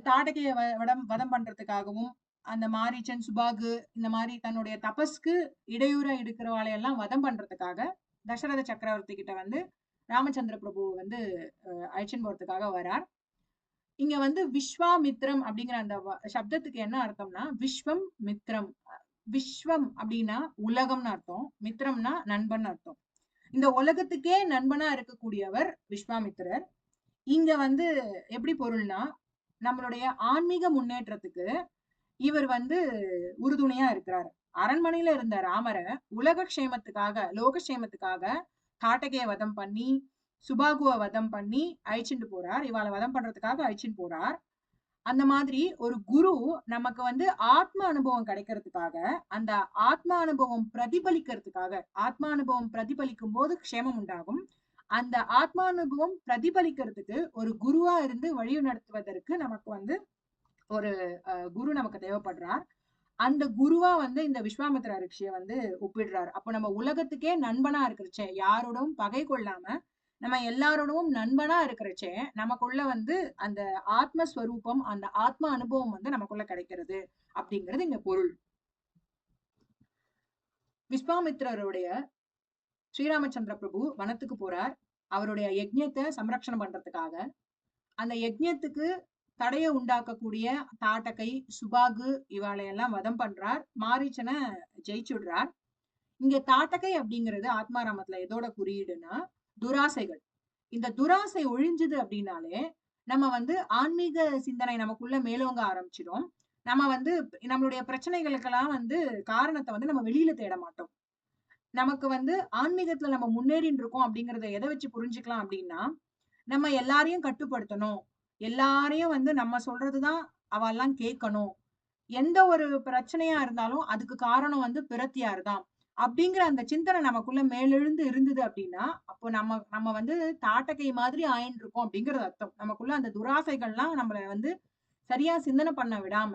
தாடகைய வதம் பண்றதுக்காகவும் அந்த மாரீச்சன் சுபாகு இந்த மாதிரி தன்னுடைய தபஸ்க்கு இடையூற இருக்கிறவாளையெல்லாம் வதம் பண்றதுக்காக தசரத சக்கரவர்த்தி கிட்ட வந்து ராமச்சந்திர பிரபு வந்து அழைச்சின் போறதுக்காக வரார். இங்க வந்து விஸ்வாமித்ரம் அப்படிங்கிற அந்த சப்தத்துக்கு என்ன அர்த்தம்னா விஸ்வம் மித்ரம். விஸ்வம் அப்படின்னா உலகம்னு அர்த்தம், மித்ரம்னா நண்பன் அர்த்தம். இந்த உலகத்துக்கே நண்பனா இருக்கக்கூடியவர் விஸ்வாமித்திரர். இங்க வந்து எப்படி பொருள்னா நம்மளுடைய ஆன்மீக முன்னேற்றத்துக்கு இவர் வந்து உறுதுணையா இருக்கிறார். அரண்மனையில இருந்த ராமரை உலக க்ஷேமத்துக்காக லோக க்ஷேமத்துக்காக காட்டகைய வதம் பண்ணி சுபாகுவ வதம் பண்ணி அழிச்சுட்டு போறார். இவாளை வதம் பண்றதுக்காக அழிச்சுட்டு போறார். அந்த மாதிரி ஒரு குரு நமக்கு வந்து ஆத்ம அனுபவம் கிடைக்கிறதுக்காக, அந்த ஆத்ம அனுபவம் பிரதிபலிக்கிறதுக்காக, ஆத்ம அனுபவம் பிரதிபலிக்கும் போது க்ஷேமம் உண்டாகும். அந்த ஆத்மானுபவம் பிரதிபலிக்கிறதுக்கு ஒரு குருவா இருந்து வழி நடத்துவதற்கு நமக்கு வந்து ஒரு குரு நமக்கு தேவைப்படுறார். அந்த குருவா வந்து இந்த விஸ்வாமித்ர ரிஷியை வந்து ஒப்பிடுறார். அப்போ நம்ம உலகத்துக்கே நண்பனா இருக்கிறச்சே, யாரோடும் பகை கொள்ளாம நம்ம எல்லாரோடவும் நண்பனா இருக்கிறச்சே, நமக்குள்ள வந்து அந்த ஆத்மஸ்வரூபம், அந்த ஆத்ம அனுபவம் வந்து நமக்குள்ள கிடைக்கிறது அப்படிங்கிறது இங்க பொருள். விஸ்வாமித்ரருடைய ஸ்ரீராமச்சந்திர பிரபு வனத்துக்கு போறார். அவருடைய யஜ்ஞத்தை சம்ரக்ஷணம் பண்றதுக்காக. அந்த யஜ்ஞத்துக்கு தடையை உண்டாக்கக்கூடிய தாட்டகை, சுபாகு இவாளையெல்லாம் வதம் பண்றார். மாரீச்சனை ஜெயிச்சுடுறார். இங்க தாட்டகை அப்படிங்கிறது ஆத்மாராமத்துல எதோட குறியீடுன்னா துராசைகள். இந்த துராசை ஒழிஞ்சுது அப்படின்னாலே நம்ம வந்து ஆன்மீக சிந்தனை நமக்குள்ள மேலோங்க ஆரம்பிச்சிடும். நம்ம வந்து நம்மளுடைய பிரச்சனைகளுக்கெல்லாம் வந்து காரணத்தை வந்து நம்ம வெளியில தேட மாட்டோம். நமக்கு வந்து ஆன்மீகத்துல நம்ம முன்னேறின்னு இருக்கோம் அப்படிங்கறத எதை வச்சு புரிஞ்சுக்கலாம் அப்படின்னா, நம்ம எல்லாரையும் கட்டுப்படுத்தணும், எல்லாரையும் வந்து நம்ம சொல்றதுதான் அவெல்லாம் கேட்கணும், எந்த ஒரு பிரச்சனையா இருந்தாலும் அதுக்கு காரணம் வந்து பிரத்தியார் தான் அப்படிங்கிற அந்த சிந்தனை நமக்குள்ள மேலெழுந்து இருந்தது அப்படின்னா, அப்போ நம்ம நம்ம வந்து தாட்டகை மாதிரி ஆயின்னு இருக்கோம் அப்படிங்கிறது அர்த்தம். நமக்குள்ள அந்த துராசைகள்லாம் நம்மள வந்து சரியா சிந்தனை பண்ண விடாம,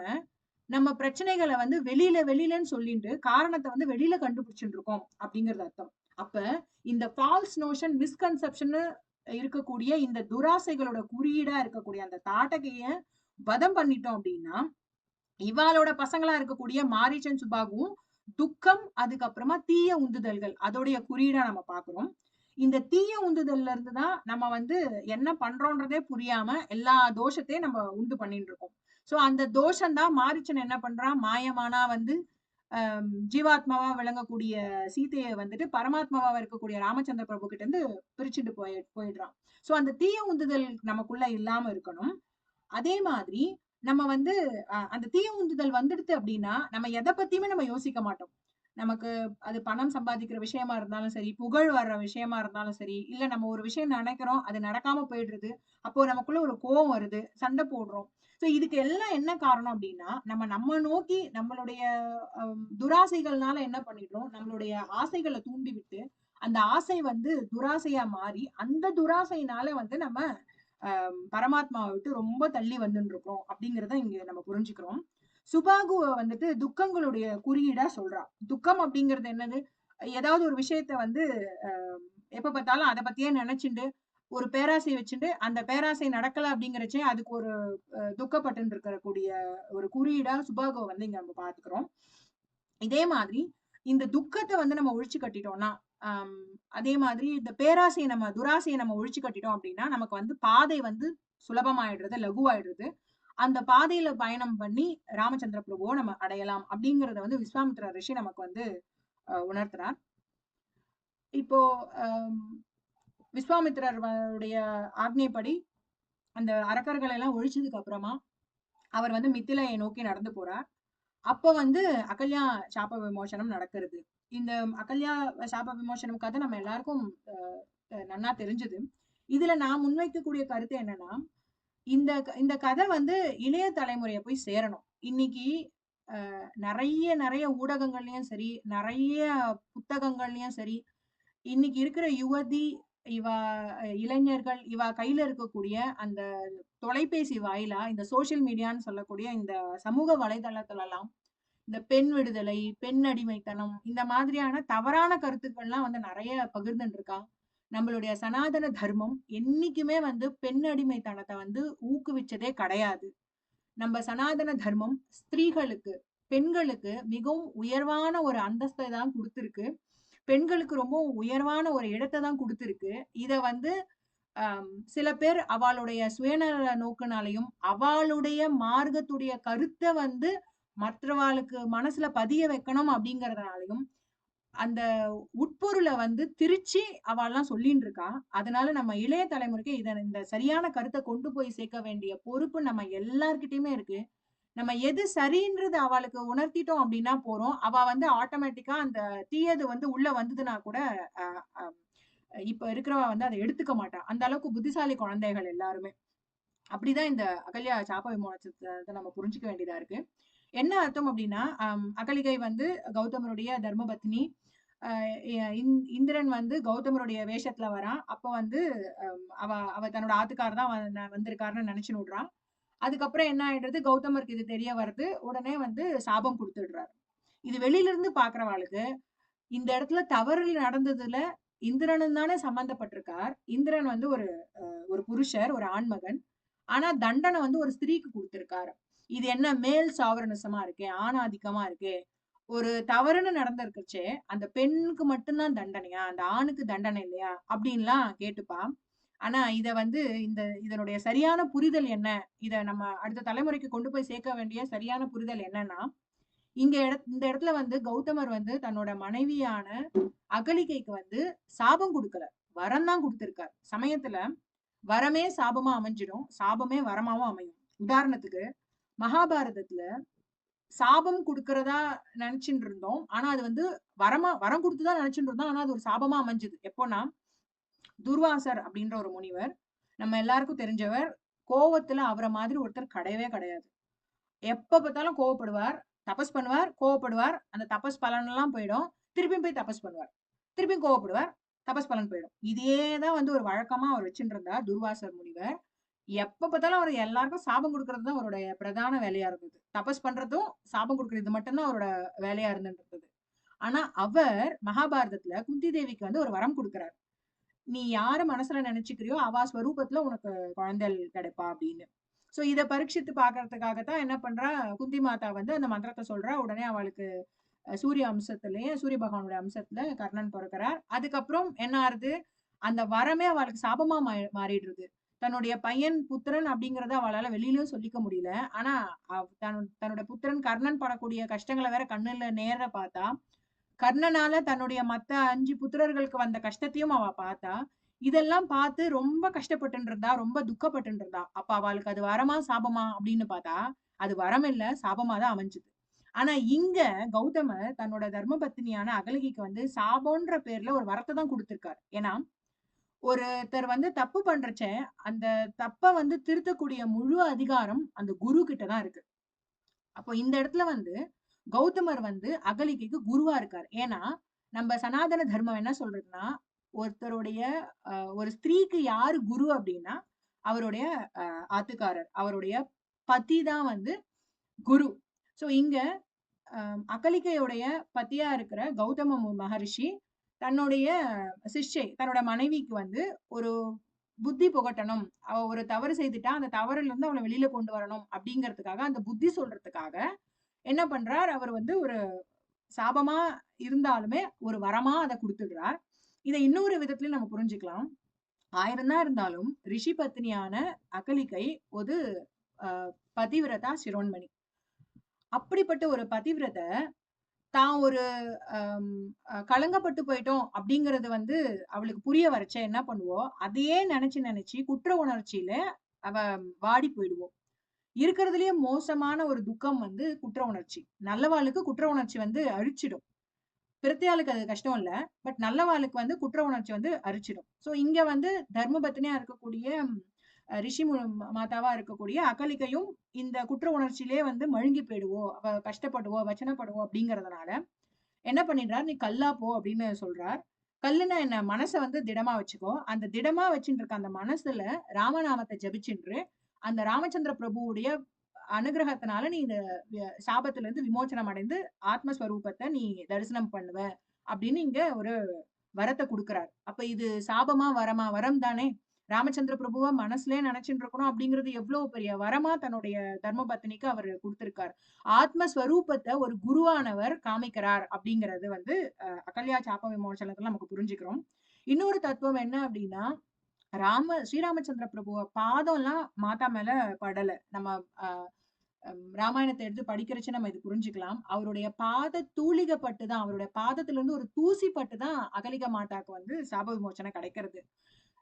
நம்ம பிரச்சனைகளை வந்து வெளியில வெளியிலன்னு சொல்லிட்டு காரணத்தை வந்து வெளியில கண்டுபிடிச்சுட்டு இருக்கோம் அப்படிங்கிறது அர்த்தம். அப்ப இந்த ஃபால்ஸ் நோஷன், மிஸ்கன்செப்ஷன் இருக்கக்கூடிய இந்த துராசைகளோட குறியீடா இருக்கக்கூடிய அந்த தாட்டகைய வதம் பண்ணிட்டோம் அப்படின்னா, இவாளோட பசங்களா இருக்கக்கூடிய மாரீச்சன் சுபாகும் துக்கம், அதுக்கப்புறமா தீய உந்துதல்கள் அதோடைய குறியீடா நம்ம பாக்குறோம். இந்த தீய உந்துதல்ல இருந்துதான் நம்ம வந்து என்ன பண்றோன்றதே புரியாம எல்லா தோஷத்தையும் நம்ம உண்டு பண்ணிட்டு இருக்கோம். சோ அந்த தோஷம் தான் மாரீச்சன் என்ன பண்றான், மாயமானா வந்து ஜீவாத்மாவா விளங்கக்கூடிய சீதையை வந்துட்டு பரமாத்மாவா இருக்கக்கூடிய ராமச்சந்திர பிரபு கிட்ட இருந்து பிரிச்சுட்டு போயிடுறான். சோ அந்த தீய உந்துதல் நமக்குள்ள இல்லாம இருக்கணும். அதே மாதிரி நம்ம வந்து அந்த தீய உந்துதல் வந்துடுது அப்படின்னா நம்ம எதை பத்தியுமே நம்ம யோசிக்க மாட்டோம். நமக்கு அது பணம் சம்பாதிக்கிற விஷயமா இருந்தாலும் சரி, புகழ் வர்ற விஷயமா இருந்தாலும் சரி, இல்ல நம்ம ஒரு விஷயம் நினைக்கிறோம் அது நடக்காம போயிடுறது, அப்போ நமக்குள்ள ஒரு கோபம் வருது, சண்டை போடுறோம். சோ இதுக்கு எல்லாம் என்ன காரணம் அப்படின்னா, நம்ம நோக்கி நம்மளுடைய துராசைகள்னால என்ன பண்ணிடுறோம், நம்மளுடைய ஆசைகளை தூண்டி விட்டு அந்த ஆசை வந்து துராசையா மாறி அந்த துராசையினால வந்து நம்ம பரமாத்மாவை விட்டு ரொம்ப தள்ளி வந்துட்டு இருக்கோம் அப்படிங்கறத இங்க நம்ம புரிஞ்சுக்கிறோம். சுபாகுவ வந்துட்டு துக்கங்களுடைய குறியீடா சொல்றா. துக்கம் அப்படிங்கிறது என்னது, ஏதாவது ஒரு விஷயத்த வந்து எப்ப பார்த்தாலும் அதை பத்தியே நினைச்சுண்டு ஒரு பேராசை வச்சுட்டு அந்த பேராசை நடக்கல அப்படிங்கிறச்சே அதுக்கு ஒரு துக்கப்பட்டு இருக்கக்கூடிய ஒரு குறியீடா சுபாகுவை வந்து இங்க நம்ம பாத்துக்கிறோம். இதே மாதிரி இந்த துக்கத்தை வந்து நம்ம ஒழிச்சு கட்டிட்டோம்னா, அதே மாதிரி இந்த பேராசையை நம்ம துராசையை நம்ம ஒழிச்சு கட்டிட்டோம் அப்படின்னா நமக்கு வந்து பாதை வந்து சுலபமாயிடுறது, லகுவாயிடுறது. அந்த பாதையில பயணம் பண்ணி ராமச்சந்திர பிரபுவை நம்ம அடையலாம் அப்படிங்கறத வந்து விஸ்வாமித்ர ரிஷி நமக்கு வந்து உணர்த்துறார். இப்போ விஸ்வாமித்திரருடைய ஆக்ஞைப்படி அந்த அரக்கர்களை எல்லாம் ஒழிச்சதுக்கு அப்புறமா அவர் வந்து மித்திலையை நோக்கி நடந்து போறார். அப்ப வந்து அகல்யா சாப விமோசனம் நடக்கிறது. இந்த அகல்யா சாப விமோசனம் கதை நம்ம எல்லாருக்கும் நன்னா தெரிஞ்சது. இதுல நான் முன்வைக்கக்கூடிய கருத்து என்னன்னா, இந்த இந்த கதை வந்து இளைய தலைமுறைய போய் சேரணும். இன்னைக்கு நிறைய நிறைய ஊடகங்கள்லயும் சரி, நிறைய புத்தகங்கள்லயும் சரி, இன்னைக்கு இருக்கிற யுவதி இவா இளைஞர்கள் இவா கையில இருக்கக்கூடிய அந்த தொலைபேசி வாயிலா இந்த சோசியல் மீடியான்னு சொல்லக்கூடிய இந்த சமூக வலைதளத்துல எல்லாம் இந்த பெண் விடுதலை, பெண் அடிமைத்தனம் இந்த மாதிரியான தவறான கருத்துக்கள்லாம் வந்து நிறைய பகிர்ந்துட்டு இருக்கா. நம்மளுடைய சனாதன தர்மம் என்னைக்குமே வந்து பெண் அடிமைத்தனத்தை வந்து ஊக்குவிச்சதே கிடையாது. நம்ம சனாதன தர்மம் ஸ்திரீகளுக்கு, பெண்களுக்கு மிகவும் உயர்வான ஒரு அந்தஸ்தை தான் கொடுத்திருக்கு. பெண்களுக்கு ரொம்ப உயர்வான ஒரு இடத்தை தான் கொடுத்திருக்கு. இத வந்து சில பேர் அவளுடைய சுயநல நோக்குனாலையும் அவளுடைய மார்க்கத்துடைய கருத்தை வந்து மற்றவாளுக்கு மனசுல பதிய வைக்கணும் அப்படிங்கறதுனாலையும் அந்த உட்பொருளை வந்து திரிச்சு அவள்லாம் சொல்லிட்டு இருக்கா. அதனால நம்ம இளைய தலைமுறைக்கு இந்த சரியான கருத்தை கொண்டு போய் சேர்க்க வேண்டிய பொறுப்பு நம்ம எல்லார்கிட்டயுமே இருக்கு. நம்ம எது சரின்றது அவளுக்கு உணர்த்திட்டோம் அப்படின்னா போறோம். அவ வந்து ஆட்டோமேட்டிக்கா அந்த தீயது வந்து உள்ள வந்ததுன்னா கூட அஹ் அஹ் இப்ப இருக்கிறவ வந்து அதை எடுத்துக்க மாட்டா. அந்த அளவுக்கு புத்திசாலி குழந்தைகள் எல்லாருமே. அப்படிதான் இந்த அகல்யா சாப விமோசனத்தை நம்ம புரிஞ்சுக்க வேண்டியதா இருக்கு. என்ன அர்த்தம் அப்படின்னா, அகலிகை வந்து கௌதமருடைய தர்மபத்னி. இந்திரன் வந்து கௌதமருடைய வேஷத்துல வரான். அப்ப வந்து அவ அவ தன்னோட ஆத்துக்கார் தான் வந்திருக்காருன்னு நினைச்சு விடுறான். அதுக்கப்புறம் என்ன ஆயிடுறது, கௌதமருக்கு இது தெரிய வருது. உடனே வந்து சாபம் கொடுத்துடுறாரு. இது வெளியில இருந்து பாக்குறவாளுக்கு இந்த இடத்துல தவறு நடந்ததுல இந்திரனும் தானே சம்பந்தப்பட்டிருக்கார். இந்திரன் வந்து ஒரு புருஷர், ஒரு ஆண்மகன். ஆனா தண்டனை வந்து ஒரு ஸ்திரீக்கு கொடுத்திருக்காரு. இது என்ன மேல் சாவரனிசமா இருக்கே, ஆணாதிக்கமா இருக்கே. ஒரு தவறுன்னு நடந்திருக்குச்சே அந்த பெண்ணுக்கு மட்டும்தான் தண்டனையா, அந்த ஆணுக்கு தண்டனை இல்லையா அப்படின்லாம் கேட்டுப்பா. ஆனா இத வந்து இதனுடைய சரியான புரிதல் என்ன, இத நம்ம அடுத்த தலைமுறைக்கு கொண்டு போய் சேர்க்க வேண்டிய சரியான புரிதல் என்னன்னா, இந்த இடத்துல வந்து கௌதமர் வந்து தன்னோட மனைவியான அகலிகைக்கு வந்து சாபம் கொடுக்கல, வரம் தான் கொடுத்திருக்கார். சமயத்துல வரமே சாபமா அமைஞ்சிடும், சாபமே வரமாவும் அமையும். உதாரணத்துக்கு மகாபாரதத்துல சாபம் கொடுக்கறதா நினைச்சுட்டு இருந்தோம். ஆனா அது வந்து வரம் கொடுத்துதான் நினைச்சுட்டு இருந்தோம். ஆனா அது ஒரு சாபமா அமைஞ்சது. எப்போனா துர்வாசர் அப்படின்ற ஒரு முனிவர், நம்ம எல்லாருக்கும் தெரிஞ்சவர். கோவத்துல அவரை மாதிரி ஒருத்தர் கிடையவே கிடையாது. எப்ப பார்த்தாலும் கோவப்படுவார், தபஸ் பண்ணுவார், கோவப்படுவார். அந்த தபஸ் பலன் எல்லாம் போயிடும். திருப்பியும் போய் தபஸ் பண்ணுவார், திருப்பியும் கோவப்படுவார், தபஸ் பலன் போயிடும். இதேதான் வந்து ஒரு வழக்கமா அவர் வச்சுட்டு இருந்தார் துர்வாசர் முனிவர். எப்ப பார்த்தாலும் அவர் எல்லாருக்கும் சாபம் கொடுக்கறது தான் அவருடைய பிரதான வேலையா இருந்தது. தபஸ் பண்றதும் சாபம் கொடுக்கறது மட்டும்தான் அவரோட வேலையா இருந்தது. ஆனா அவர் மகாபாரதத்துல குந்தி தேவிக்கு வந்து ஒரு வரம் கொடுக்கிறார். நீ யார மனசுல நினைச்சுக்கிறியோ அவ ஸ்வரூபத்துல உனக்கு குழந்தைகள் கிடைப்பா அப்படின்னு. சோ இத பரீட்சித்து பாக்குறதுக்காகத்தான் என்ன பண்றா, குந்தி மாதா வந்து அந்த மந்திரத்தை சொல்றா. உடனே அவளுக்கு சூரிய அம்சத்திலேயே சூரிய பகவானுடைய அம்சத்துல கர்ணன் பிறக்கிறார். அதுக்கப்புறம் என்ன ஆறுது, அந்த வரமே அவளுக்கு சாபமா மாறிடுறது. தன்னுடைய பையன் புத்திரன் அப்படிங்கறத அவளால வெளியிலயும் சொல்லிக்க முடியல. ஆனா தன்னோட புத்திரன் கர்ணன் படக்கூடிய கஷ்டங்களை வேற கண்ணுல நேர பார்த்தா. கர்ணனால தன்னுடைய மத்த 5 புத்திரர்களுக்கு வந்த கஷ்டத்தையும் அவ பார்த்தா. இதெல்லாம் பார்த்து ரொம்ப கஷ்டப்பட்டு இருந்தா, ரொம்ப துக்கப்பட்டு இருந்தா. அப்ப அவளுக்கு அது வரமா சாபமா அப்படின்னு பார்த்தா, அது வரம் இல்ல, சாபமா தான் அமைஞ்சது. ஆனா இங்க கௌதமர் தன்னோட தர்ம பத்தினியான அகலிகைக்கு வந்து சாபம்ன்ற பேர்ல ஒரு வரத்தை தான் கொடுத்திருக்காரு. ஏன்னா ஒருத்தர் வந்து தப்பு பண்றச்ச அந்த தப்ப வந்து திருத்தக்கூடிய முழு அதிகாரம் அந்த குரு கிட்ட தான் இருக்கு. அப்போ இந்த இடத்துல வந்து கௌதமர் வந்து அகலிகைக்கு குருவா இருக்காரு. ஏன்னா நம்ம சனாதன தர்மம் என்ன சொல்றதுன்னா, ஒருத்தருடைய ஒரு ஸ்திரீக்கு யாரு குரு அப்படின்னா அவருடைய ஆத்துக்காரர், அவருடைய பதி தான் வந்து குரு. சோ இங்க அகலிகையுடைய பத்தியா இருக்கிற கௌதம மகரிஷி தன்னுடைய சிஷ்யை, தன்னோட மனைவிக்கு வந்து ஒரு புத்தி புகட்டணும். அவ ஒரு தவறு செய்துட்டா, அந்த தவறுல இருந்து அவளை வெளியில கொண்டு வரணும் அப்படிங்கிறதுக்காக, அந்த புத்தி சொல்றதுக்காக என்ன பண்றார், அவர் வந்து ஒரு சாபமா இருந்தாலுமே ஒரு வரமா அதை கொடுத்துடுறார். இதை இன்னொரு விதத்துல நம்ம புரிஞ்சுக்கலாம். 1000 தான் இருந்தாலும் ரிஷி பத்னியான அகலிகை ஒரு பதிவிரதா சிரோன்மணி. அப்படிப்பட்ட ஒரு பதிவிரத தான் ஒரு கலங்கப்பட்டு போயிட்டோம் அப்படிங்கறது வந்து அவளுக்கு புரிய வரைச்ச என்ன பண்ணுவோம், அதையே நினைச்சு நினைச்சு குற்ற உணர்ச்சியில அவ வாடி போயிடுவோம். இருக்கிறதுலயே மோசமான ஒரு துக்கம் வந்து குற்ற உணர்ச்சி. நல்லவாளுக்கு குற்ற உணர்ச்சி வந்து அழிச்சிடும். பிரத்தியாளுக்கு அது கஷ்டம் இல்ல. பட் நல்லவாளுக்கு வந்து குற்ற உணர்ச்சி வந்து அரிச்சிடும். சோ இங்க வந்து தர்மபத்தினியா இருக்கக்கூடிய ரிஷி மாதாவா இருக்கக்கூடிய அகலிகையும் இந்த குற்ற உணர்ச்சியிலே வந்து மழுங்கி போயிடுவோ, அவ கஷ்டப்படுவோ, வச்சனப்படுவோ அப்படிங்கறதுனால என்ன பண்ணிடுறார், நீ கல்லா போ அப்படின்னு சொல்றார். கல்லுன்னா என்ன, மனசை வந்து திடமா வச்சுக்கோ. அந்த திடமா வச்சுட்டு இருக்க அந்த மனசுல ராமநாமத்தை ஜபிச்சுன்று அந்த ராமச்சந்திர பிரபுவுடைய அனுகிரகத்தினால நீ இந்த சாபத்துல இருந்து விமோச்சனம் அடைந்து ஆத்மஸ்வரூபத்தை நீ தரிசனம் பண்ணுவ அப்படின்னு இங்க ஒரு வரத்தை கொடுக்கிறார். அப்ப இது சாபமா வரமா, வரம் தானே. ராமச்சந்திர பிரபுவ மனசுலயே நினைச்சுட்டு இருக்கணும் அப்படிங்கிறது எவ்வளவு பெரிய வரமா தன்னுடைய தர்ம பத்தினிக்கு அவர் கொடுத்திருக்கார். ஆத்மஸ்வரூபத்தை ஒரு குருவானவர் காமிக்கிறார் அப்படிங்கிறது வந்து அகல்யா சாப விமோசனத்துல நமக்கு புரிஞ்சுக்கிறோம். இன்னொரு தத்துவம் என்ன அப்படின்னா, ஸ்ரீராமச்சந்திர பிரபுவ பாதம் எல்லாம் மாதா மேல படல. நம்ம ஆஹ் ராமாயணத்தை எடுத்து படிக்கிறச்சு நம்ம இது புரிஞ்சுக்கலாம். அவருடைய பாத தூளிக பட்டுதான், அவருடைய பாதத்துல இருந்து ஒரு தூசி பட்டுதான் அகலிக மாதாக்கு வந்து சாப விமோச்சனை கிடைக்கிறது.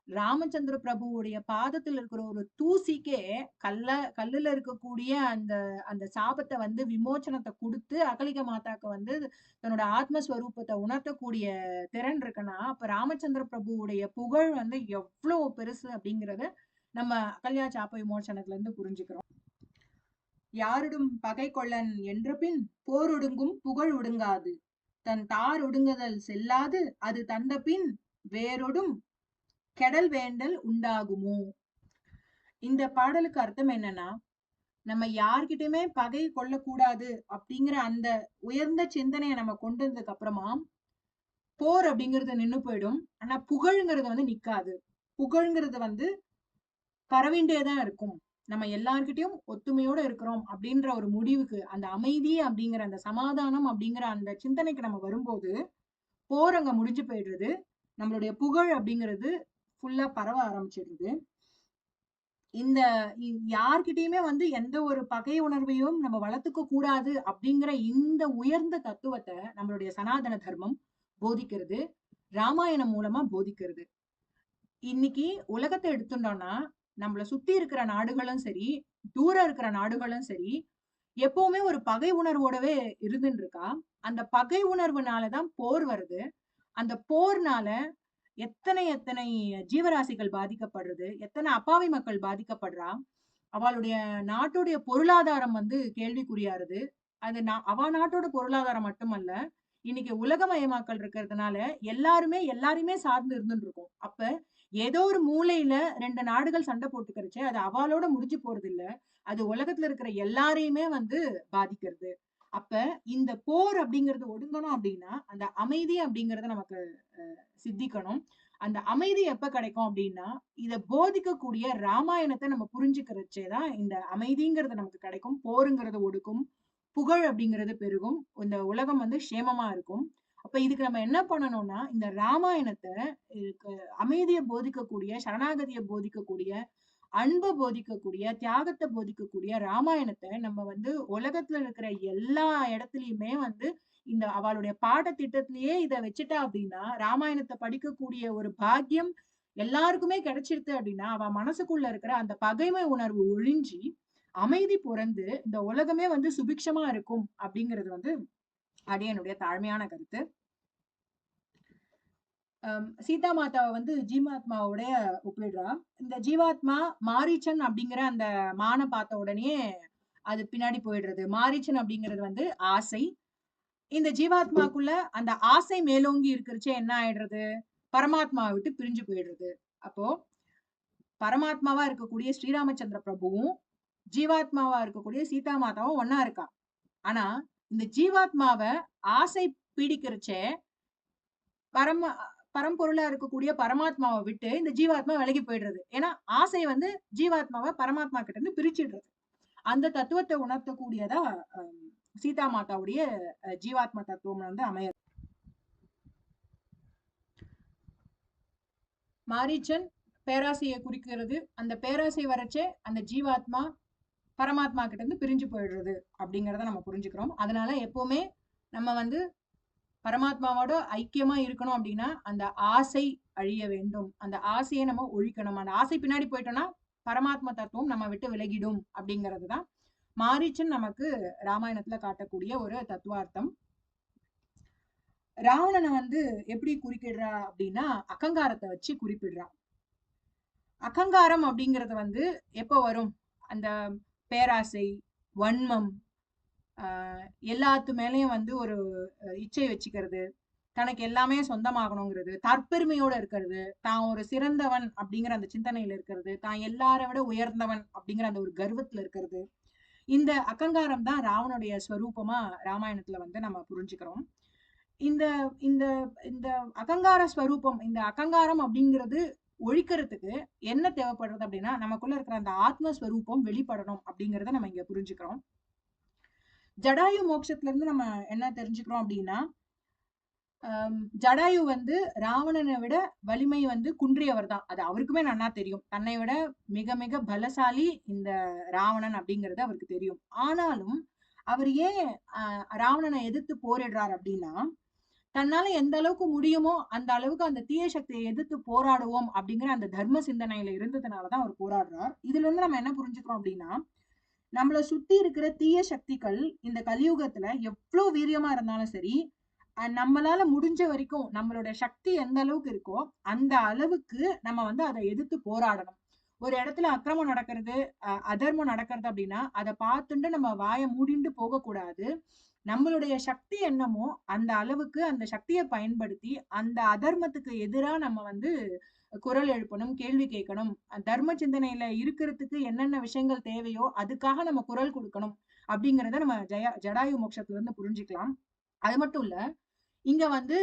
ராமச்சந்திர பிரபுவுடைய பாதத்துல இருக்கிற ஒரு தூசிக்கே கல்லுல இருக்கக்கூடிய அந்த அந்த சாபத்தை வந்து விமோச்சனத்தை கொடுத்து அகலிக மாதாக்கு வந்து தன்னோட ஆத்மஸ்வரூபத்தை உணர்த்தக்கூடிய திறன் இருக்குன்னா, அப்ப ராமச்சந்திர பிரபுவுடைய புகழ் வந்து எவ்வளவு பெருசு அப்படிங்கறத நம்ம அகல்யா சாப விமோச்சனத்துல இருந்து புரிஞ்சுக்கிறோம். யாரிடும் பகை கொள்ளன் என்ற பின் போர் ஒடுங்கும் புகழ் ஒடுங்காது, தன் தார் ஒடுங்குதல் செல்லாது, அது தந்த பின் வேறொடும் கெடல் வேண்டல் உண்டாகுமோ. இந்த பாடலுக்கு அர்த்தம் என்னன்னா, நம்ம யார்கிட்டயுமே பகை கொள்ளக்கூடாது அப்படிங்கிற அந்த உயர்ந்த சிந்தனையை நம்ம கொண்டு வந்ததுக்கு அப்புறமா போர் அப்படிங்கிறது நின்னு போயிடும். ஆனா புகழ்ங்கிறது வந்து நிக்காது. புகழ்ங்கிறது வந்து பரவிண்டேதான் இருக்கும். நம்ம எல்லார்கிட்டயும் ஒத்துமையோட இருக்கிறோம் அப்படின்ற ஒரு முடிவுக்கு, அந்த அமைதி அப்படிங்கிற அந்த சமாதானம் அப்படிங்கிற அந்த சிந்தனைக்கு நம்ம வரும்போது போர் அங்க முடிஞ்சு போயிடுறது. நம்மளுடைய புகழ் அப்படிங்கிறது ஃபுல்லா பரவ ஆரம்பிச்சிடுது. இந்த யார்கிட்டயுமே வந்து எந்த ஒரு பகை உணர்வையும் நம்ம வளர்த்துக்க கூடாது அப்படிங்கிற இந்த உயர்ந்த தத்துவத்தை நம்மளுடைய சனாதன தர்மம் போதிக்கிறது, ராமாயணம் மூலமா போதிக்கிறது. இன்னைக்கு உலகத்தை எடுத்துட்டோம்னா, நம்மள சுத்தி இருக்கிற நாடுகளும் சரி, தூரம் இருக்கிற நாடுகளும் சரி, எப்பவுமே ஒரு பகை உணர்வோடவே இருந்துட்டு இருக்கா. அந்த பகை உணர்வுனாலதான் போர் வருது. அந்த போர்னால எத்தனை எத்தனை ஜீவராசிகள் பாதிக்கப்படுறது, எத்தனை அப்பாவி மக்கள் பாதிக்கப்படுறா. அவளுடைய நாட்டுடைய பொருளாதாரம் வந்து கேள்விக்குறியாருது. அது அவ நாட்டோட பொருளாதாரம் மட்டுமல்ல, இன்னைக்கு உலகமயமாக்கல் இருக்கிறதுனால எல்லாருமே சார்ந்து இருந்துட்டு இருக்கோம். அப்ப ஏதோ ஒரு மூலையில 2 நாடுகள் சண்டை போட்டுக்கிறச்சு அது அவளோட முடிஞ்சு போறது இல்ல, அது உலகத்துல இருக்கிற எல்லாரையுமே வந்து பாதிக்கிறது. அப்ப இந்த போர் அப்படிங்கிறது ஒடுங்கணும் அப்படின்னா அந்த அமைதி அப்படிங்கறத நமக்கு சித்திக்கணும். அந்த அமைதி எப்ப கிடைக்கும் அப்படின்னா, இத போதிக்கக்கூடிய ராமாயணத்தை நம்ம புரிஞ்சுக்கிறச்சேதான் இந்த அமைதிங்கிறது நமக்கு கிடைக்கும். போருங்கிறது ஒடுக்கும், புகழ் அப்படிங்கிறது பெருகும், இந்த உலகம் வந்து சேமமா இருக்கும். அப்ப இதுக்கு நம்ம என்ன பண்ணணும்னா, இந்த ராமாயணத்தை அமைதியை போதிக்கக்கூடிய, சரணாகதியை போதிக்கக்கூடிய, அன்பை போதிக்கக்கூடிய, தியாகத்தை போதிக்கக்கூடிய ராமாயணத்தை நம்ம வந்து உலகத்துல இருக்கிற எல்லா இடத்துலயுமே வந்து இந்த அவளுடைய பாடத்திட்டத்திலேயே இதை வச்சுட்டா அப்படின்னா, ராமாயணத்தை படிக்கக்கூடிய ஒரு பாக்கியம் எல்லாருக்குமே கிடைச்சிருது அப்படின்னா, அவ மனசுக்குள்ள இருக்கிற அந்த பகைமை உணர்வு ஒழிஞ்சி அமைதி பிறந்து இந்த உலகமே வந்து சுபிக்ஷமா இருக்கும் அப்படிங்கிறது வந்து அடியனுடைய தாழ்மையான கருத்து. சீதா மாதாவை வந்து ஜீவாத்மாவோடைய ஒப்பிடுறா. இந்த ஜீவாத்மா மாரீச்சன் அப்படிங்கிற அந்த மான பார்த்த உடனே அது பின்னாடி போயிடுறது. மாரீச்சன் அப்படிங்கிறது வந்து ஆசை. இந்த ஜீவாத்மாக்குள்ள அந்த ஆசை மேலோங்கி இருக்கிறச்சே என்ன ஆயிடுறது, பரமாத்மாவை விட்டு பிரிஞ்சு போயிடுறது. அப்போ பரமாத்மாவா இருக்கக்கூடிய ஸ்ரீராமச்சந்திர பிரபுவும் ஜீவாத்மாவா இருக்கக்கூடிய சீதா மாதாவும் ஒன்னா இருக்கா. ஆனா இந்த ஜீவாத்மாவை ஆசை பீடிக்கிறச்சே பரம்பொருளா இருக்கக்கூடிய பரமாத்மாவை விட்டு இந்த ஜீவாத்மா விலகி போயிடுறது. ஏன்னா ஆசை வந்து ஜீவாத்மாவை பரமாத்மா கிட்ட இருந்து பிரிச்சிடுறது. அந்த தத்துவத்தை உணர்த்தக்கூடியதா சீதா மாதாவுடைய ஜீவாத்மா தத்துவம் வந்து அமைய. மாரீச்சன் பேராசையை குறிக்கிறது. அந்த பேராசை வரைச்சே அந்த ஜீவாத்மா பரமாத்மா கிட்ட இருந்து பிரிஞ்சு போயிடுறது அப்படிங்கிறத நம்ம புரிஞ்சுக்கிறோம். அதனால எப்பவுமே நம்ம வந்து பரமாத்மாவோட ஐக்கியமா இருக்கணும் அப்படின்னா அந்த ஆசை அழிய வேண்டும், அந்த ஆசையை நம்ம ஒழிக்கணும். அந்த ஆசை பின்னாடி போயிட்டோம்னா பரமாத்மா தத்துவம் நம்ம விட்டு விலகிடும் அப்படிங்கிறதுதான் மாரீச்சன் நமக்கு ராமாயணத்துல காட்டக்கூடிய ஒரு தத்துவார்த்தம். ராவணனை வந்து எப்படி குறிப்பிடுறா அப்படின்னா அகங்காரத்தை வச்சு குறிப்பிடுறா. அகங்காரம் அப்படிங்கிறது வந்து எப்ப வரும், அந்த பேராசை, வன்மம், எல்லாத்து மேலயும் வந்து ஒரு இச்சை வச்சுக்கிறது, தனக்கு எல்லாமே சொந்தமாகணுங்கிறது, தற்பெருமையோட இருக்கிறது, தான் ஒரு சிறந்தவன் அப்படிங்கிற அந்த சிந்தனையில இருக்கிறது, தான் எல்லாரை விட உயர்ந்தவன் அப்படிங்கிற அந்த ஒரு கர்வத்துல இருக்கிறது. இந்த அகங்காரம் தான் ராவனுடைய ஸ்வரூபமா ராமாயணத்துல வந்து நம்ம புரிஞ்சுக்கிறோம். இந்த இந்த இந்த அகங்கார ஸ்வரூபம், இந்த அகங்காரம் அப்படிங்கிறது ஒழிக்கிறதுக்கு என்ன தேவைப்படுறது அப்படின்னா, நமக்குள்ள இருக்கிற அந்த ஆத்மஸ்வரூபம் வெளிப்படணும் அப்படிங்கிறத நம்ம இங்க புரிஞ்சுக்கிறோம். ஜடாயு மோட்சத்துல இருந்து நம்ம என்ன தெரிஞ்சுக்கிறோம் அப்படின்னா, ஜடாயு வந்து ராவணனை விட வலிமை வந்து குன்றியவர் தான். அது அவருக்குமே நன்னா தெரியும். தன்னை விட மிக மிக பலசாலி இந்த ராவணன் அப்படிங்கிறது அவருக்கு தெரியும். ஆனாலும் அவர் ஏன் ராவணனை எதிர்த்து போரிடுறார் அப்படின்னா, தன்னால எந்த அளவுக்கு முடியுமோ அந்த அளவுக்கு அந்த தீய சக்தியை எதிர்த்து போராடுவோம் அப்படிங்கிற அந்த தர்ம சிந்தனையில இருந்ததுனாலதான் அவர் போராடுறார். இதுல இருந்து நம்ம என்ன புரிஞ்சுக்கிறோம் அப்படின்னா, நம்மள சுத்தி இருக்கிற தீய சக்திகள் இந்த கலியுகத்துல எவ்வளவு வீரியமா இருந்தாலும் சரி, நம்மளால முடிஞ்ச வரைக்கும் நம்மளோட சக்தி எந்த அளவுக்கு இருக்கோ அந்த அளவுக்கு நம்ம வந்து அதை எதிர்த்து போராடணும். ஒரு இடத்துல அக்கிரமம் நடக்கிறது, அதர்மம் நடக்கிறது அப்படின்னா அதை பார்த்துட்டு நம்ம வாயை மூடிண்டு போகக்கூடாது. நம்மளுடைய சக்தி என்னமோ அந்த அளவுக்கு அந்த சக்தியை பயன்படுத்தி அந்த அதர்மத்துக்கு எதிரா நம்ம வந்து குரல் எழுப்பணும், கேள்வி கேட்கணும். தர்ம சிந்தனையில இருக்கிறதுக்கு என்னென்ன விஷயங்கள் தேவையோ அதுக்காக நம்ம குரல் கொடுக்கணும் அப்படிங்கிறத நம்ம ஜடாயு மோட்சத்துல இருந்து புரிஞ்சுக்கலாம். அது மட்டும் இல்ல, இங்க வந்து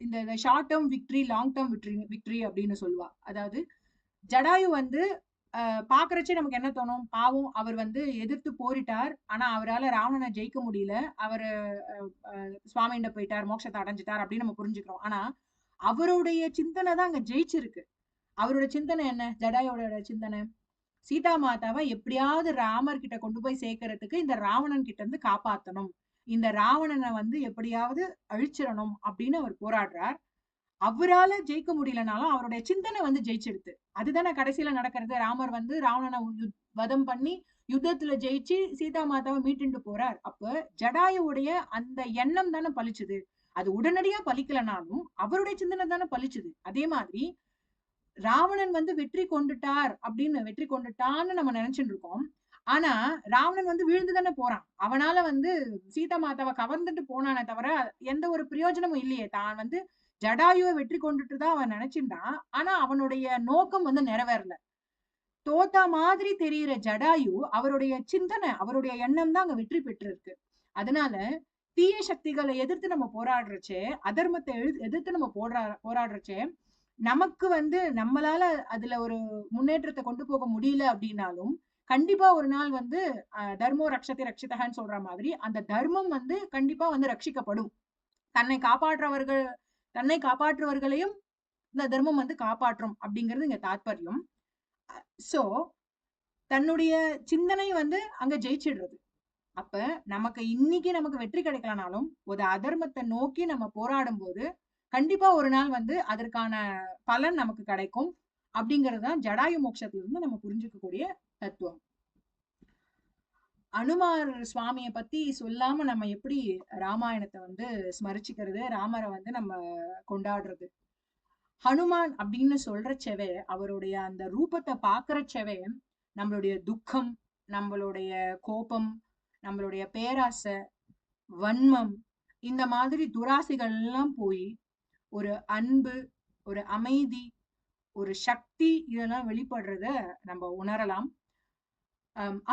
இந்த short term victory, long term victory அப்படின்னு சொல்லுவா. அதாவது ஜடாயு வந்து பாக்குறச்சே நமக்கு என்ன தோணும், பாவம் அவர் வந்து எதிர்த்து போரிட்டார், ஆனா அவரால் ராவணனை ஜெயிக்க முடியல, அவரு சுவாமிகிட்ட போயிட்டார், மோட்சத்தை அடைஞ்சிட்டார் அப்படின்னு நம்ம புரிஞ்சுக்கிறோம். ஆனா அவருடைய சிந்தனை தான் அங்க ஜெயிச்சிருக்கு. அவரோட சிந்தனை என்ன? ஜடாயோட சிந்தனை சீதா மாதாவை எப்படியாவது ராமர் கிட்ட கொண்டு போய் சேர்க்கறதுக்கு இந்த ராவணன் கிட்ட இருந்து காப்பாத்தணும், இந்த ராவணனை வந்து எப்படியாவது அழிச்சிடணும் அப்படின்னு அவர் போராடுறார். அவரால ஜெயிக்க முடியலனாலும் அவருடைய சிந்தனை வந்து ஜெயிச்சிடுது. அதுதானே கடைசியில நடக்கிறது. ராமர் வந்து ராவணனை வதம் பண்ணி யுத்தத்துல ஜெயிச்சு சீதா மாதாவை மீட்டுண்டு போறார். அப்ப ஜடாயுடைய அந்த எண்ணம் தானே பலிச்சுது. அது உடனடியா பலிக்கலனாலும் அவருடைய சிந்தனை தானே பலிச்சுது. அதே மாதிரி ராவணன் வந்து வெற்றி கொண்டுட்டார் அப்படின்னு வெற்றி கொண்டுட்டான்னு நம்ம நினைச்சுட்டு இருக்கோம். ஆனா ராவணன் வந்து விழுந்து தானே போறான். அவனால வந்து சீதா மாதாவை கவர்ந்துட்டு போனானே தவிர எந்த ஒரு பிரயோஜனமும் இல்லையே. தான் வந்து ஜடாயுவை வெற்றி கொண்டுட்டு தான் அவன் நினைச்சிருந்தான். ஆனா அவனுடைய நோக்கம் வந்து நிறைவேறல. தோத்தா மாதிரி தெரியிற ஜடாயு அவருடைய சிந்தனை, அவருடைய எண்ணம் தான் அங்க வெற்றி பெற்று இருக்கு. அதனால தீய சக்திகளை எதிர்த்து நம்ம போராடுறச்சே, அதர்மத்தை எதிர்த்து நம்ம போராடுறச்சே, நமக்கு வந்து நம்மளால அதுல ஒரு முன்னேற்றத்தை கொண்டு போக முடியல அப்படின்னாலும் கண்டிப்பா ஒரு நாள் வந்து தர்மோ ரக்ஷத்தை ரட்சிதகன்னு சொல்ற மாதிரி அந்த தர்மம் வந்து கண்டிப்பா வந்து ரட்சிக்கப்படும். தன்னை காப்பாற்றுவர்களையும் இந்த தர்மம் வந்து காப்பாற்றும் அப்படிங்கிறது இங்க தாற்பயம். சோ தன்னுடைய சிந்தனை வந்து அங்க ஜெயிச்சிடுறது. அப்ப நமக்கு வெற்றி கிடைக்கலனாலும் ஒரு அதர்மத்தை நோக்கி நம்ம போராடும் போது கண்டிப்பா ஒரு நாள் வந்து அதற்கான பலன் நமக்கு கிடைக்கும் அப்படிங்கறதுதான் ஜடாயு மோட்சத்துல இருந்து நம்ம புரிஞ்சுக்கக்கூடிய தத்துவம். அனுமார் சுவாமிய பத்தி சொல்லாம நம்ம எப்படி ராமாயணத்தை வந்து ஸ்மரிச்சுக்கிறது, ராமரை வந்து நம்ம கொண்டாடுறது? ஹனுமான் அப்படின்னு சொல்றச்சவே, அவருடைய அந்த ரூபத்தை பாக்குறச்சவே நம்மளுடைய துக்கம், நம்மளுடைய கோபம், நம்மளுடைய பேராசை, வன்மம், இந்த மாதிரி துராசைகள் எல்லாம் போய் ஒரு அன்பு, ஒரு அமைதி, ஒரு சக்தி இதெல்லாம் வெளிப்படுறத நம்ம உணரலாம்.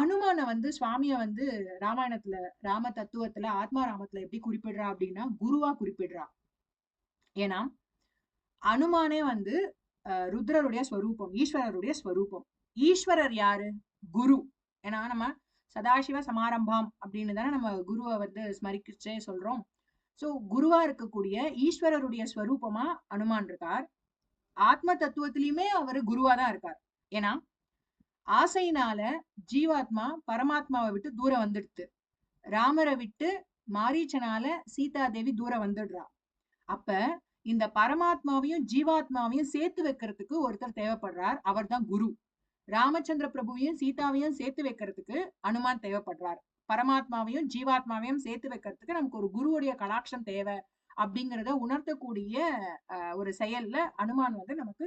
அனுமான வந்து சுவாமிய வந்து ராமாயணத்துல ராம தத்துவத்துல ஆத்மா ராமத்துல எப்படி குறிப்பிடுறா அப்படின்னா குருவா குறிப்பிடுறா. ஏன்னா அனுமானே வந்து ருத்ரருடைய ஸ்வரூபம், ஈஸ்வரருடைய ஸ்வரூபம். ஈஸ்வரர் யாரு? குரு. ஏன்னா நம்ம சதாசிவ சமாரம்பம் அப்படின்னு தானே நம்ம குருவை வந்து ஸ்மரிக்கிச்சே சொல்றோம். சோ குருவா இருக்கக்கூடிய ஈஸ்வரருடைய ஸ்வரூபமா அனுமான் இருக்கார். ஆத்ம தத்துவத்திலயுமே அவரு குருவா தான் இருக்கார். ஏன்னா ஆசையினால ஜீவாத்மா பரமாத்மாவை விட்டு தூரம் வந்துடுது. ராமரை விட்டு மாரீச்சனால சீதா தேவி தூரம் வந்துடுறா. அப்ப இந்த பரமாத்மாவையும் ஜீவாத்மாவையும் சேர்த்து வைக்கிறதுக்கு ஒருத்தர் தேவைப்படுறார். அவர் தான் குரு. ராமச்சந்திர பிரபுவையும் சீதாவையும் சேர்த்து வைக்கிறதுக்கு அனுமான் தேவைப்படுறார். பரமாத்மாவையும் ஜீவாத்மாவையும் சேர்த்து வைக்கிறதுக்கு நமக்கு ஒரு குருவுடைய கடாட்சம் தேவை அப்படிங்கிறத உணர்த்தக்கூடிய ஒரு செயல்ல அனுமான் வந்து நமக்கு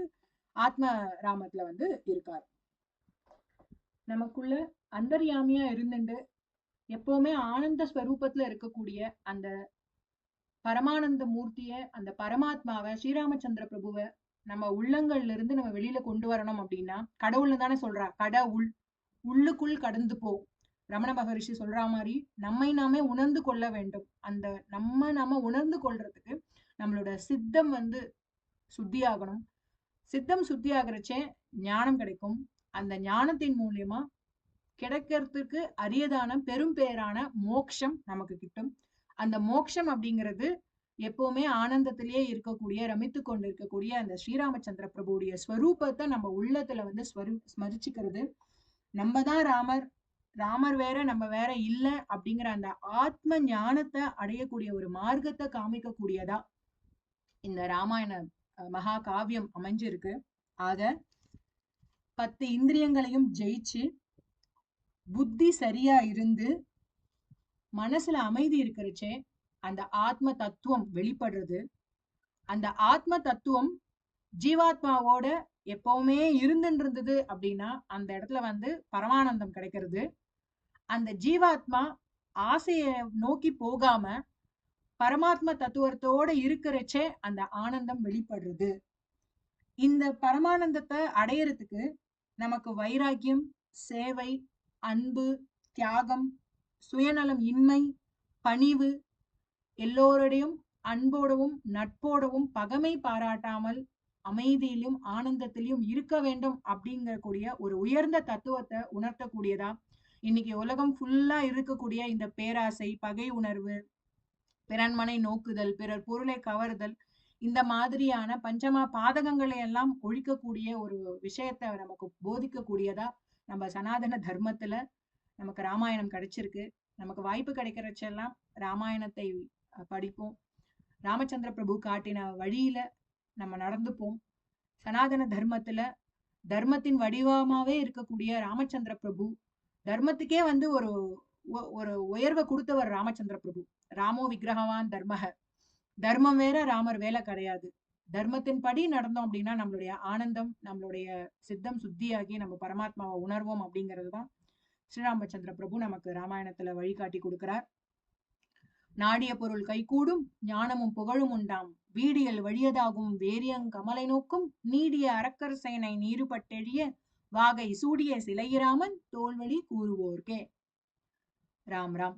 ஆத்ம ராமத்துல வந்து இருக்கார். நமக்குள்ள அந்தர்யாமியா இருந்துட்டு எப்பவுமே ஆனந்த ஸ்வரூபத்துல இருக்கக்கூடிய அந்த பரமானந்த மூர்த்திய, அந்த பரமாத்மாவை, ஸ்ரீராமச்சந்திர பிரபுவை நம்ம உள்ளங்கள்ல இருந்து நம்ம வெளியில கொண்டு வரணும் அப்படின்னா, கடவுள்னு தானே சொல்றா, உள்ளுக்குள் கடந்து போ. ரமண மகரிஷி சொல்ற மாதிரி நம்மை நாமே உணர்ந்து கொள்ள வேண்டும். அந்த நாம உணர்ந்து கொள்றதுக்கு நம்மளோட சித்தம் வந்து சுத்தியாகணும். சித்தம் சுத்தி ஆகிறச்சே ஞானம் கிடைக்கும். அந்த ஞானத்தின் மூலியமா கிடைக்கிறதுக்கு அரியதான பெரும் பேரான மோட்சம் நமக்கு கிட்டும். அந்த மோட்சம் அப்படிங்கிறது எப்பவுமே ஆனந்தத்திலேயே இருக்கக்கூடிய, ரமித்து கொண்டிருக்கக்கூடிய அந்த ஸ்ரீராமச்சந்திர பிரபுடைய ஸ்வரூபத்தை நம்ம உள்ளத்துல வந்து ஸ்மரிச்சுக்கிறது. நம்ம தான் ராமர், ராமர் வேற நம்ம வேற இல்ல அப்படிங்கிற அந்த ஆத்ம ஞானத்தை அடையக்கூடிய ஒரு மார்க்கத்தை காமிக்கக்கூடியதா இந்த ராமாயண மகா காவியம் அமைஞ்சிருக்கு. ஆக 10 இந்திரியங்களையும் ஜெயிச்சு புத்தி சரியா இருந்து மனசுல அமைதி இருக்கிறச்சே அந்த ஆத்ம தத்துவம் வெளிப்படுறது. அந்த ஆத்ம தத்துவம் ஜீவாத்மாவோட எப்பவுமே இருந்துட்டு அப்படின்னா அந்த இடத்துல வந்து பரமானந்தம் கிடைக்கிறது. அந்த ஜீவாத்மா ஆசைய நோக்கி போகாம பரமாத்ம தத்துவத்தோட இருக்கிறச்சே அந்த ஆனந்தம் வெளிப்படுறது. இந்த பரமானந்தத்தை அடையறதுக்கு நமக்கு வைராக்கியம், சேவை, அன்பு, தியாகம், சுயநலம் இன்மை, பணிவு, எல்லோருடையும் அன்போடவும் நட்போடவும் பகமை பாராட்டாமல் அமைதியிலும் ஆனந்தத்திலும் இருக்க வேண்டும் அப்படிங்கக்கூடிய ஒரு உயர்ந்த தத்துவத்தை உணர்த்தக்கூடியதா இன்னைக்கு உலகம் ஃபுல்லா இருக்கக்கூடிய இந்த பேராசை, பகை உணர்வு, பிறன்மனை நோக்குதல், பிறர் பொருளை கவருதல், இந்த மாதிரியான பஞ்சமா பாதகங்களை எல்லாம் ஒழிக்கக்கூடிய ஒரு விஷயத்த நமக்கு போதிக்கக்கூடியதா நம்ம சனாதன தர்மத்துல நமக்கு ராமாயணம் கிடைச்சிருக்கு. நமக்கு வாய்ப்பு கிடைக்கிறச்செல்லாம் ராமாயணத்தை படிப்போம். ராமச்சந்திர பிரபு காட்டின வழியில நம்ம நடந்துப்போம். சனாதன தர்மத்துல தர்மத்தின் வடிவமாவே இருக்கக்கூடிய ராமச்சந்திர பிரபு தர்மத்துக்கே வந்து ஒரு ஒரு உயர்வை கொடுத்தவர் ராமச்சந்திர பிரபு. ராமோ விக்கிரகவான் தர்மக, தர்மம் வேற ராமர் வேலை கிடையாது. தர்மத்தின் படி நடந்தோம் அப்படின்னா நம்மளுடைய ஆனந்தம், நம்மளுடைய சித்தம் சுத்தியாகி நம்ம பரமாத்மாவை உணர்வோம் அப்படிங்கிறதுதான் ஸ்ரீராமச்சந்திர பிரபு நமக்கு ராமாயணத்துல வழிகாட்டி கொடுக்கிறார். நாடிய பொருள் கைகூடும், ஞானமும் புகழும் உண்டாம், வீடியல் வழியதாகும் வேரியங் கமலை நோக்கும், நீடிய அரக்கர் சேனை நீருபட்டெழிய வாகை சூடிய சிலையிராமன் தோல்வழி கூறுவோர்க்கே. ராம் ராம்.